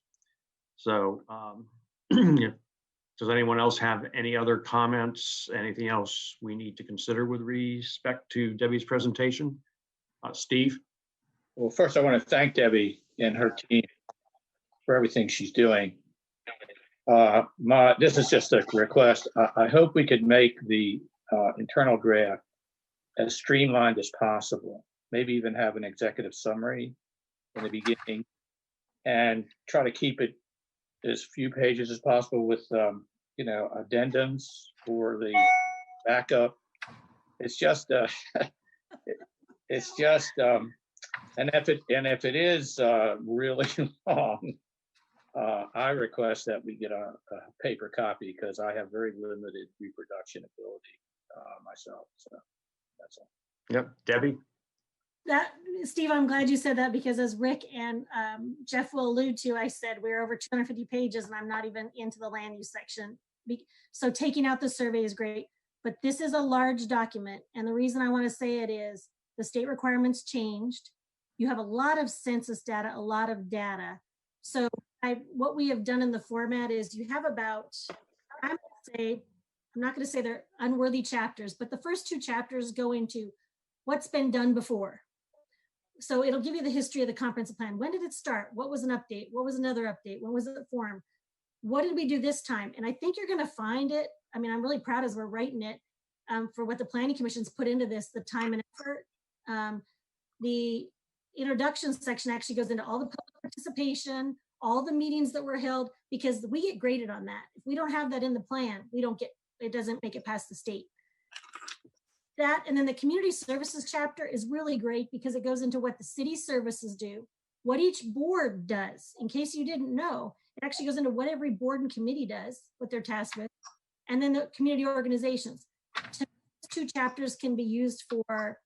So does anyone else have any other comments? Anything else we need to consider with respect to Debbie's presentation? Steve? Well, first I want to thank Debbie and her team for everything she's doing. This is just a request. I hope we could make the internal draft as streamlined as possible. Maybe even have an executive summary in the beginning, and try to keep it as few pages as possible with addendums for the backup. It's just and if it is really long, I request that we get a paper copy, because I have very limited reproduction ability myself. So that's all. Yep. Debbie? That, Steve, I'm glad you said that, because as Rick and Jeff will allude to, I said we're over 250 pages and I'm not even into the land use section. So taking out the survey is great, but this is a large document. And the reason I want to say it is the state requirements changed. You have a lot of census data, a lot of data. So what we have done in the format is you have about, I'm not going to say they're unworthy chapters, but the first 2 chapters go into what's been done before. So it'll give you the history of the comprehensive plan. When did it start? What was an update? What was another update? When was it formed? What did we do this time? And I think you're going to find it. I mean, I'm really proud as we're writing it for what the Planning Commission's put into this, the time and effort. The introduction section actually goes into all the public participation, all the meetings that were held, because we get graded on that. If we don't have that in the plan, we don't get, it doesn't make it past the state. That, and then the community services chapter is really great because it goes into what the city services do, what each board does. In case you didn't know, it actually goes into what every board and committee does, what they're tasked with, and then the community organizations. 2 chapters can be used for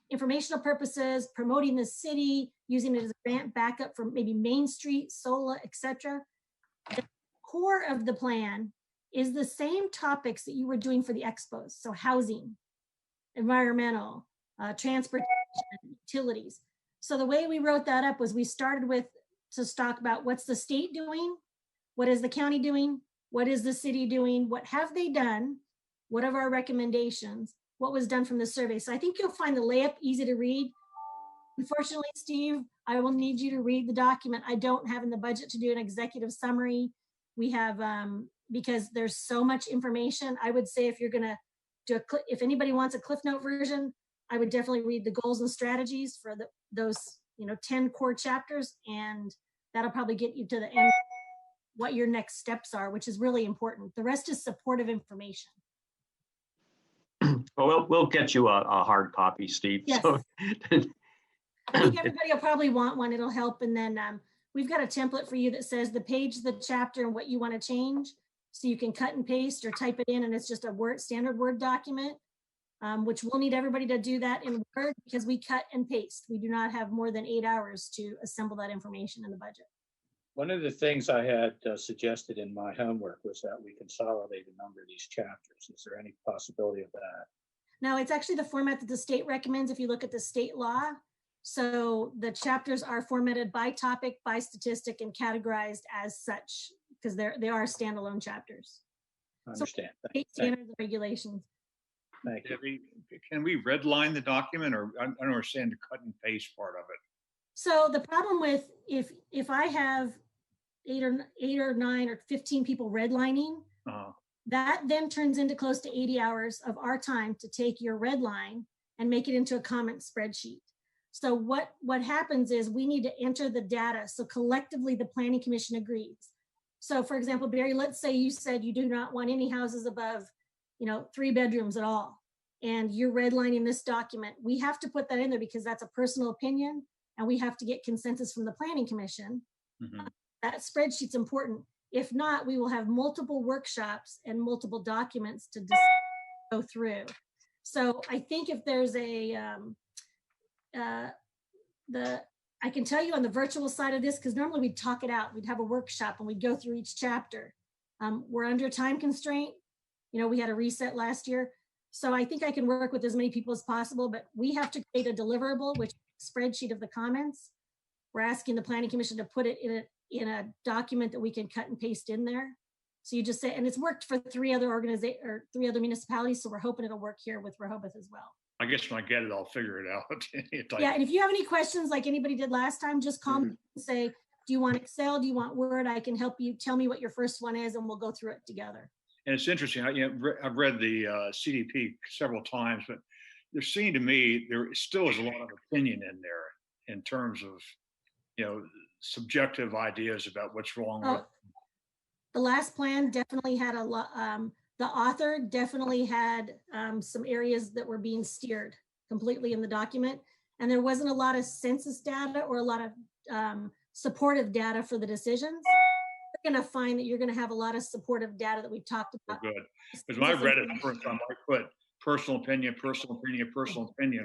informational purposes, promoting the city, using it as a grant backup for maybe Main Street, SOLA, etc. The core of the plan is the same topics that you were doing for the expos. So housing, environmental, transportation, utilities. So the way we wrote that up was we started with to talk about what's the state doing, what is the county doing, what is the city doing, what have they done, what are our recommendations, what was done from the survey. So I think you'll find the layup easy to read. Unfortunately, Steve, I will need you to read the document. I don't have in the budget to do an executive summary. We have, because there's so much information, I would say if you're gonna do if anybody wants a Cliff Note version, I would definitely read the goals and strategies for those 10 core chapters, and that'll probably get you to the end, what your next steps are, which is really important. The rest is supportive information. Well, we'll get you a hard copy, Steve. Yes. So, I think everybody will probably want one. It'll help. And then we've got a template for you that says the page, the chapter, and what you want to change. So you can cut and paste or type it in, and it's just a standard Word document, which we'll need everybody to do that in Word because we cut and paste. We do not have more than 8 hours to assemble that information in the budget. One of the things I had suggested in my homework was that we consolidate a number of these chapters. Is there any possibility of that? No, it's actually the format that the state recommends if you look at the state law. So the chapters are formatted by topic, by statistic, and categorized as such because they are standalone chapters. I understand. So state standards and regulations. Thank you. Debbie, can we redline the document, or I don't understand the cut and paste part of it? So the problem with if I have eight or 9 or 15 people redlining, that then turns into close to 80 hours of our time to take your red line and make it into a comment spreadsheet. So what happens is we need to enter the data. So collectively, the Planning Commission agrees. So for example, Barry, let's say you said you do not want any houses above, 3 bedrooms at all. And you're redlining this document. We have to put that in there because that's a personal opinion and we have to get consensus from the Planning Commission. Mm-hmm. That spreadsheet's important. If not, we will have multiple workshops and multiple documents to go through. So I think if there's I can tell you on the virtual side of this, because normally we'd talk it out. We'd have a workshop and we'd go through each chapter. We're under time constraint. We had a reset last year. So I think I can work with as many people as possible, but we have to create a deliverable, which is a spreadsheet of the comments. We're asking the Planning Commission to put it in a document that we can cut and paste in there. So you just say, and it's worked for 3 other organizations or 3 other municipalities. So we're hoping it'll work here with Rehoboth as well. I guess when I get it, I'll figure it out. Yeah, and if you have any questions like anybody did last time, just call me and say, do you want Excel? Do you want Word? I can help you. Tell me what your first one is and we'll go through it together. And it's interesting. I've read the CDP several times, but there seemed to me there still is a lot of opinion in there in terms of, subjective ideas about what's wrong with. The last plan definitely had a lot. The author definitely had some areas that were being steered completely in the document. And there wasn't a lot of census data or a lot of supportive data for the decisions. You're going to find that you're going to have a lot of supportive data that we've talked about. Good. Because when I read it the first time, I put personal opinion,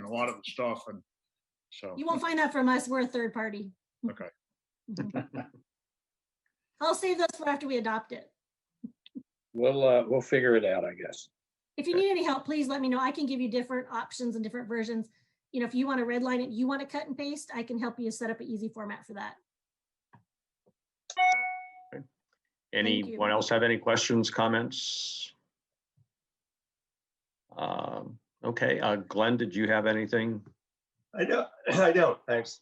a lot of the stuff. And So, You won't find that from us. We're a third party. okay. I'll save those for after we adopt it. We'll figure it out, I guess. If you need any help, please let me know. I can give you different options and different versions. You know, if you want to redline it, you want to cut and paste, I can help you set up an easy format for that. Anyone else have any questions, comments? Okay, Glenn, did you have anything? I don't, thanks.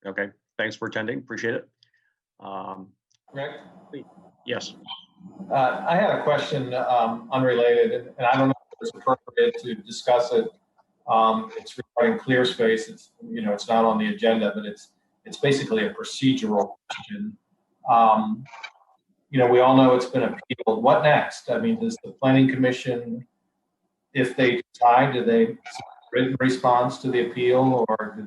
Okay, thanks for attending, appreciate it. Rick? Yes. I had a question unrelated, and I don't know if it's appropriate to discuss it. It's regarding clear space. It's, you know, it's not on the agenda, but it's basically a procedural question. You know, we all know it's been appealed. What next? I mean, does the Planning Commission, if they decide, do they written response to the appeal, or do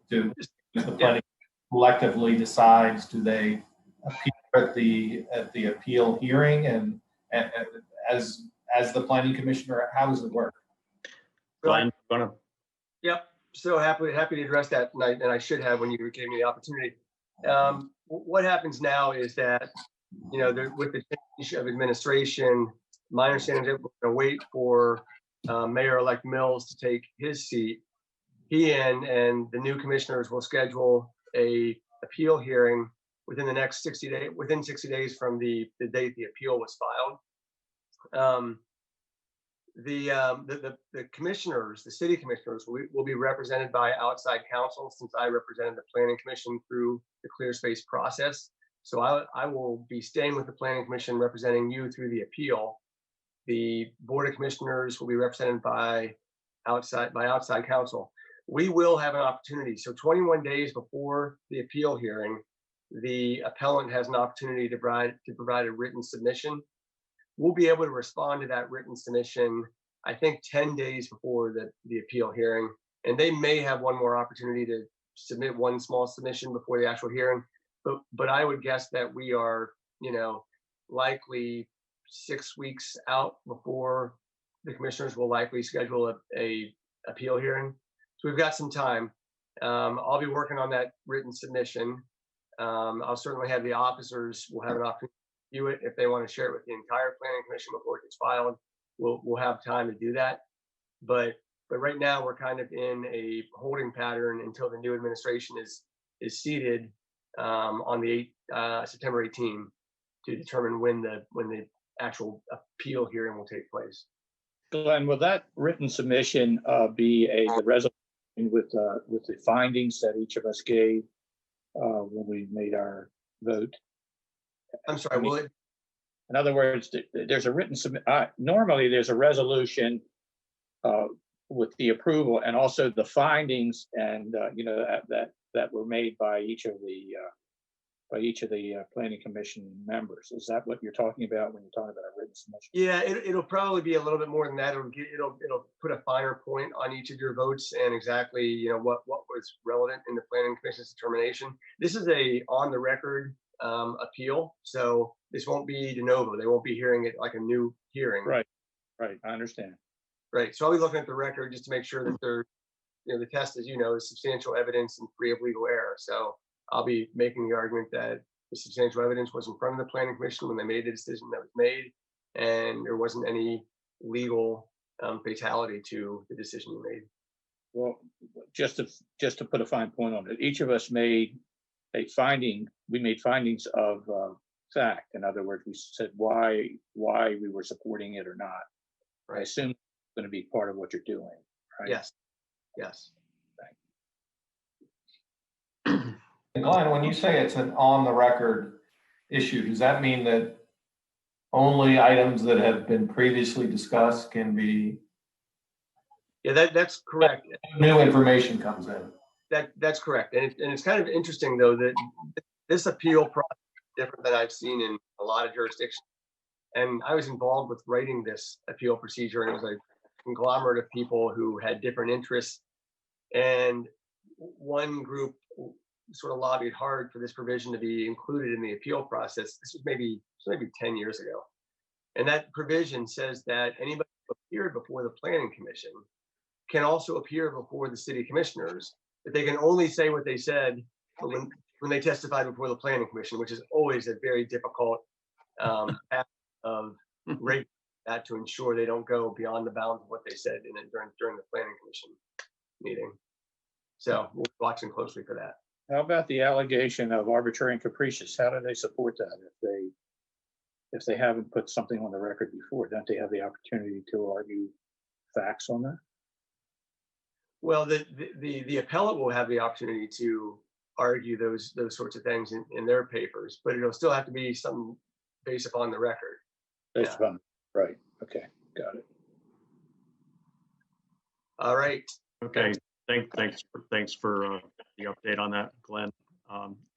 the planning collectively decides, do they appeal at the appeal hearing and as the planning commissioner, how does it work? Glenn, Yep. So happy to address that, and I should have when you gave me the opportunity. What happens now is that, you know, with the change of administration, my understanding is that we're going to wait for Mayor-elect Mills to take his seat. He and the new commissioners will schedule a appeal hearing within the next 60 days, within 60 days from the date the appeal was filed. The commissioners, the city commissioners, will be represented by outside counsel, since I represented the Planning Commission through the clear space process. So I will be staying with the Planning Commission, representing you through the appeal. The Board of Commissioners will be represented by outside counsel. We will have an opportunity. So 21 days before the appeal hearing, the appellant has an opportunity to provide a written submission. We'll be able to respond to that written submission, I think 10 days before the appeal hearing. And they may have one more opportunity to submit one small submission before the actual hearing. But I would guess that we are, you know, likely 6 weeks out before the commissioners will likely schedule a appeal hearing. So we've got some time. I'll be working on that written submission. I'll certainly have the officers will have an opportunity to view it. If they want to share it with the entire Planning Commission before it gets filed, we'll have time to do that. But right now we're kind of in a holding pattern until the new administration is seated on the September 18 to determine when the actual appeal hearing will take place. Glenn, will that written submission be the resolution with the findings that each of us gave when we made our vote? I'm sorry, will it? In other words, there's a written normally there's a resolution with the approval and also the findings, and you know, that were made by each of the Planning Commission members. Is that what you're talking about when you're talking about a written submission? Yeah, it'll probably be a little bit more than that. It'll put a finer point on each of your votes and exactly, you know, what was relevant in the Planning Commission's determination. This is a on the record appeal, so this won't be de novo. They won't be hearing it like a new hearing. Right. I understand. Right. So I'll be looking at the record just to make sure that they're, you know, the test, as you know, is substantial evidence and free of legal error. So I'll be making the argument that the substantial evidence was in front of the Planning Commission when they made the decision that was made, and there wasn't any legal fatality to the decision you made. Well, just to put a fine point on it, each of us made a finding. We made findings of fact. In other words, we said why we were supporting it or not. Right. I assume it's going to be part of what you're doing, right? Yes. Yes. And Glenn, when you say it's an on the record issue, does that mean that only items that have been previously discussed can be? Yeah, that's correct. New information comes in. That's correct. And it's kind of interesting though that this appeal process is different than I've seen in a lot of jurisdictions. And I was involved with writing this appeal procedure, and it was a conglomerate of people who had different interests. And one group sort of lobbied hard for this provision to be included in the appeal process. This was maybe 10 years ago. And that provision says that anybody who appeared before the Planning Commission can also appear before the city commissioners that they can only say what they said when they testified before the planning commission, which is always a very difficult act of regulating that to ensure they don't go beyond the bounds of what they said during the planning commission meeting. So we'll be watching closely for that. How about the allegation of arbitrary and capricious? How do they support that if they haven't put something on the record before? Don't they have the opportunity to argue facts on that? Well, the appellate will have the opportunity to argue those sorts of things in their papers, but it'll still have to be something based upon the record. Based upon, right. Okay, got it. All right. Okay. Thanks for the update on that, Glenn.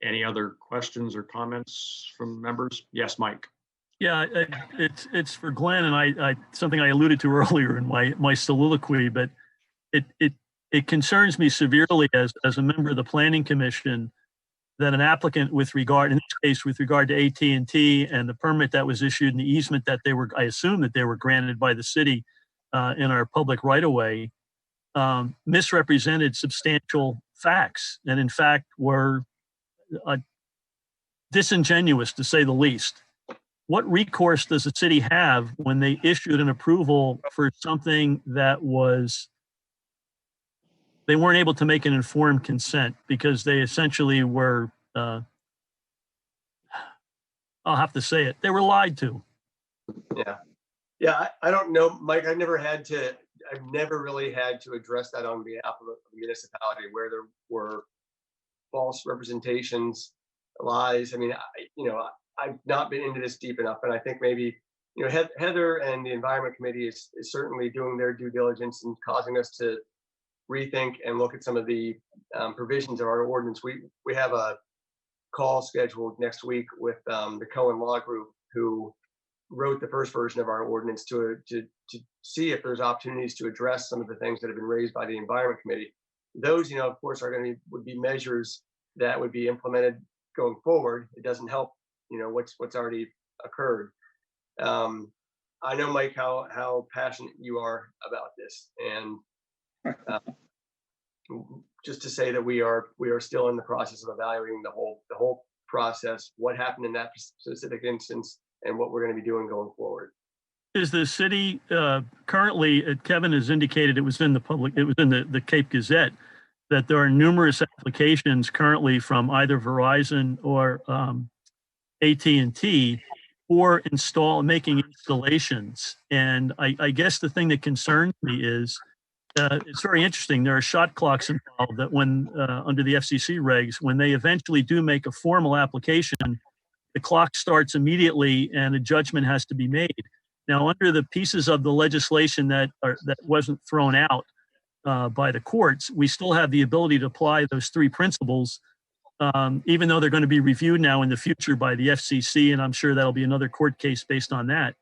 Any other questions or comments from members? Yes, Mike. Yeah, it's for Glenn, and I something I alluded to earlier in my soliloquy, but it concerns me severely as a member of the Planning Commission that an applicant with regard, in this case, with regard to AT&T and the permit that was issued and the easement that I assume that they were granted by the city in our public right-of-way, misrepresented substantial facts, and in fact were disingenuous, to say the least. What recourse does the city have when they issued an approval for something that they weren't able to make an informed consent because they essentially were, I'll have to say it, they were lied to. Yeah, I don't know, Mike. I've never really had to address that on behalf of a municipality where there were false representations, lies. I mean, I've not been into this deep enough, and I think maybe Heather and the Environment Committee is certainly doing their due diligence and causing us to rethink and look at some of the provisions of our ordinance. We have a call scheduled next week with the Cohen Law Group, who wrote the first version of our ordinance to see if there's opportunities to address some of the things that have been raised by the Environment Committee. Those, of course, would be measures that would be implemented going forward. It doesn't help, what's already occurred. I know, Mike, how passionate you are about this, and just to say that we are still in the process of evaluating the whole process, what happened in that specific instance, and what we're going to be doing going forward. Is the city currently, Kevin has indicated it was in the Cape Gazette, that there are numerous applications currently from either Verizon or AT&T for making installations. And I guess the thing that concerns me is, it's very interesting. There are shot clocks involved that when, under the FCC regs, when they eventually do make a formal application, the clock starts immediately and a judgment has to be made. Now, under the pieces of the legislation that wasn't thrown out by the courts, we still have the ability to apply those three principles, even though they're going to be reviewed now in the future by the FCC, and I'm sure that'll be another court case based on that.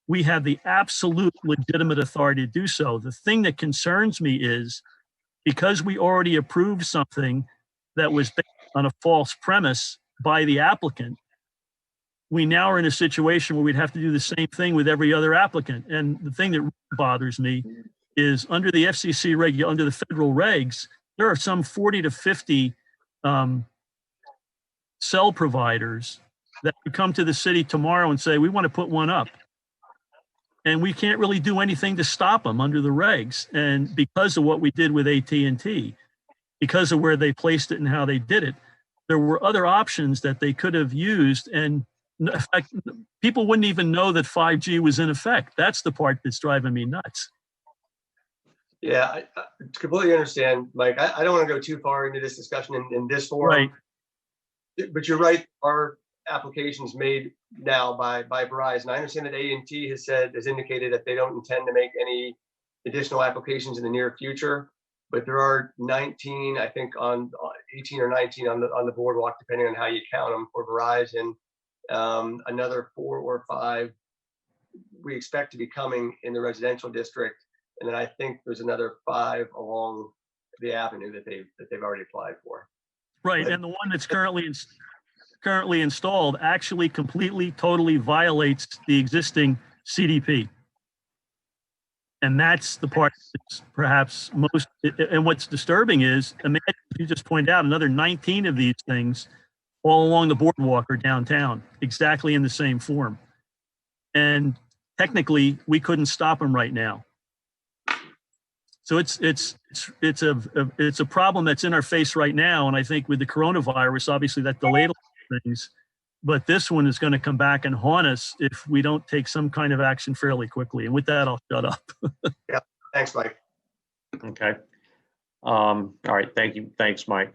We have the absolute legitimate authority to do so. The thing that concerns me is, because we already approved something that was based on a false premise by the applicant, we now are in a situation where we'd have to do the same thing with every other applicant. And the thing that really bothers me is, under the FCC under the federal regs, there are some 40 to 50 cell providers that could come to the city tomorrow and say, we want to put one up. And we can't really do anything to stop them under the regs. And because of what we did with AT&T, because of where they placed it and how they did it, there were other options that they could have used. And in fact, people wouldn't even know that 5G was in effect. That's the part that's driving me nuts. Yeah, I completely understand, Mike. I don't want to go too far into this discussion in this forum. Right. But you're right. Our applications made now by Verizon. I understand that AT&T has indicated that they don't intend to make any additional applications in the near future. But there are 19, I think, on 18 or 19 on the boardwalk, depending on how you count them, for Verizon. Another 4 or 5 we expect to be coming in the residential district, and then I think there's another 5 along the avenue that they've already applied for. Right, and the one that's currently installed actually completely, totally violates the existing CDP. And that's the part that's perhaps most, and what's disturbing is, imagine, you just pointed out, another 19 of these things all along the boardwalk or downtown, exactly in the same form. And technically, we couldn't stop them right now. So it's a problem that's in our face right now. And I think with the coronavirus, obviously that delayed a lot of things, but this one is going to come back and haunt us if we don't take some kind of action fairly quickly. And with that, I'll shut up. Yeah, thanks, Mike. Okay. All right, thank you. Thanks, Mike.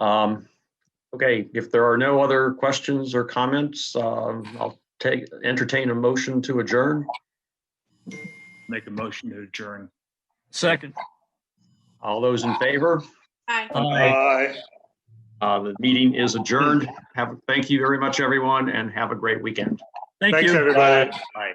Okay, if there are no other questions or comments, I'll entertain a motion to adjourn. Make a motion to adjourn. Second. All those in favor? Aye. The meeting is adjourned. Thank you very much, everyone, and have a great weekend. Thanks, everybody. Bye.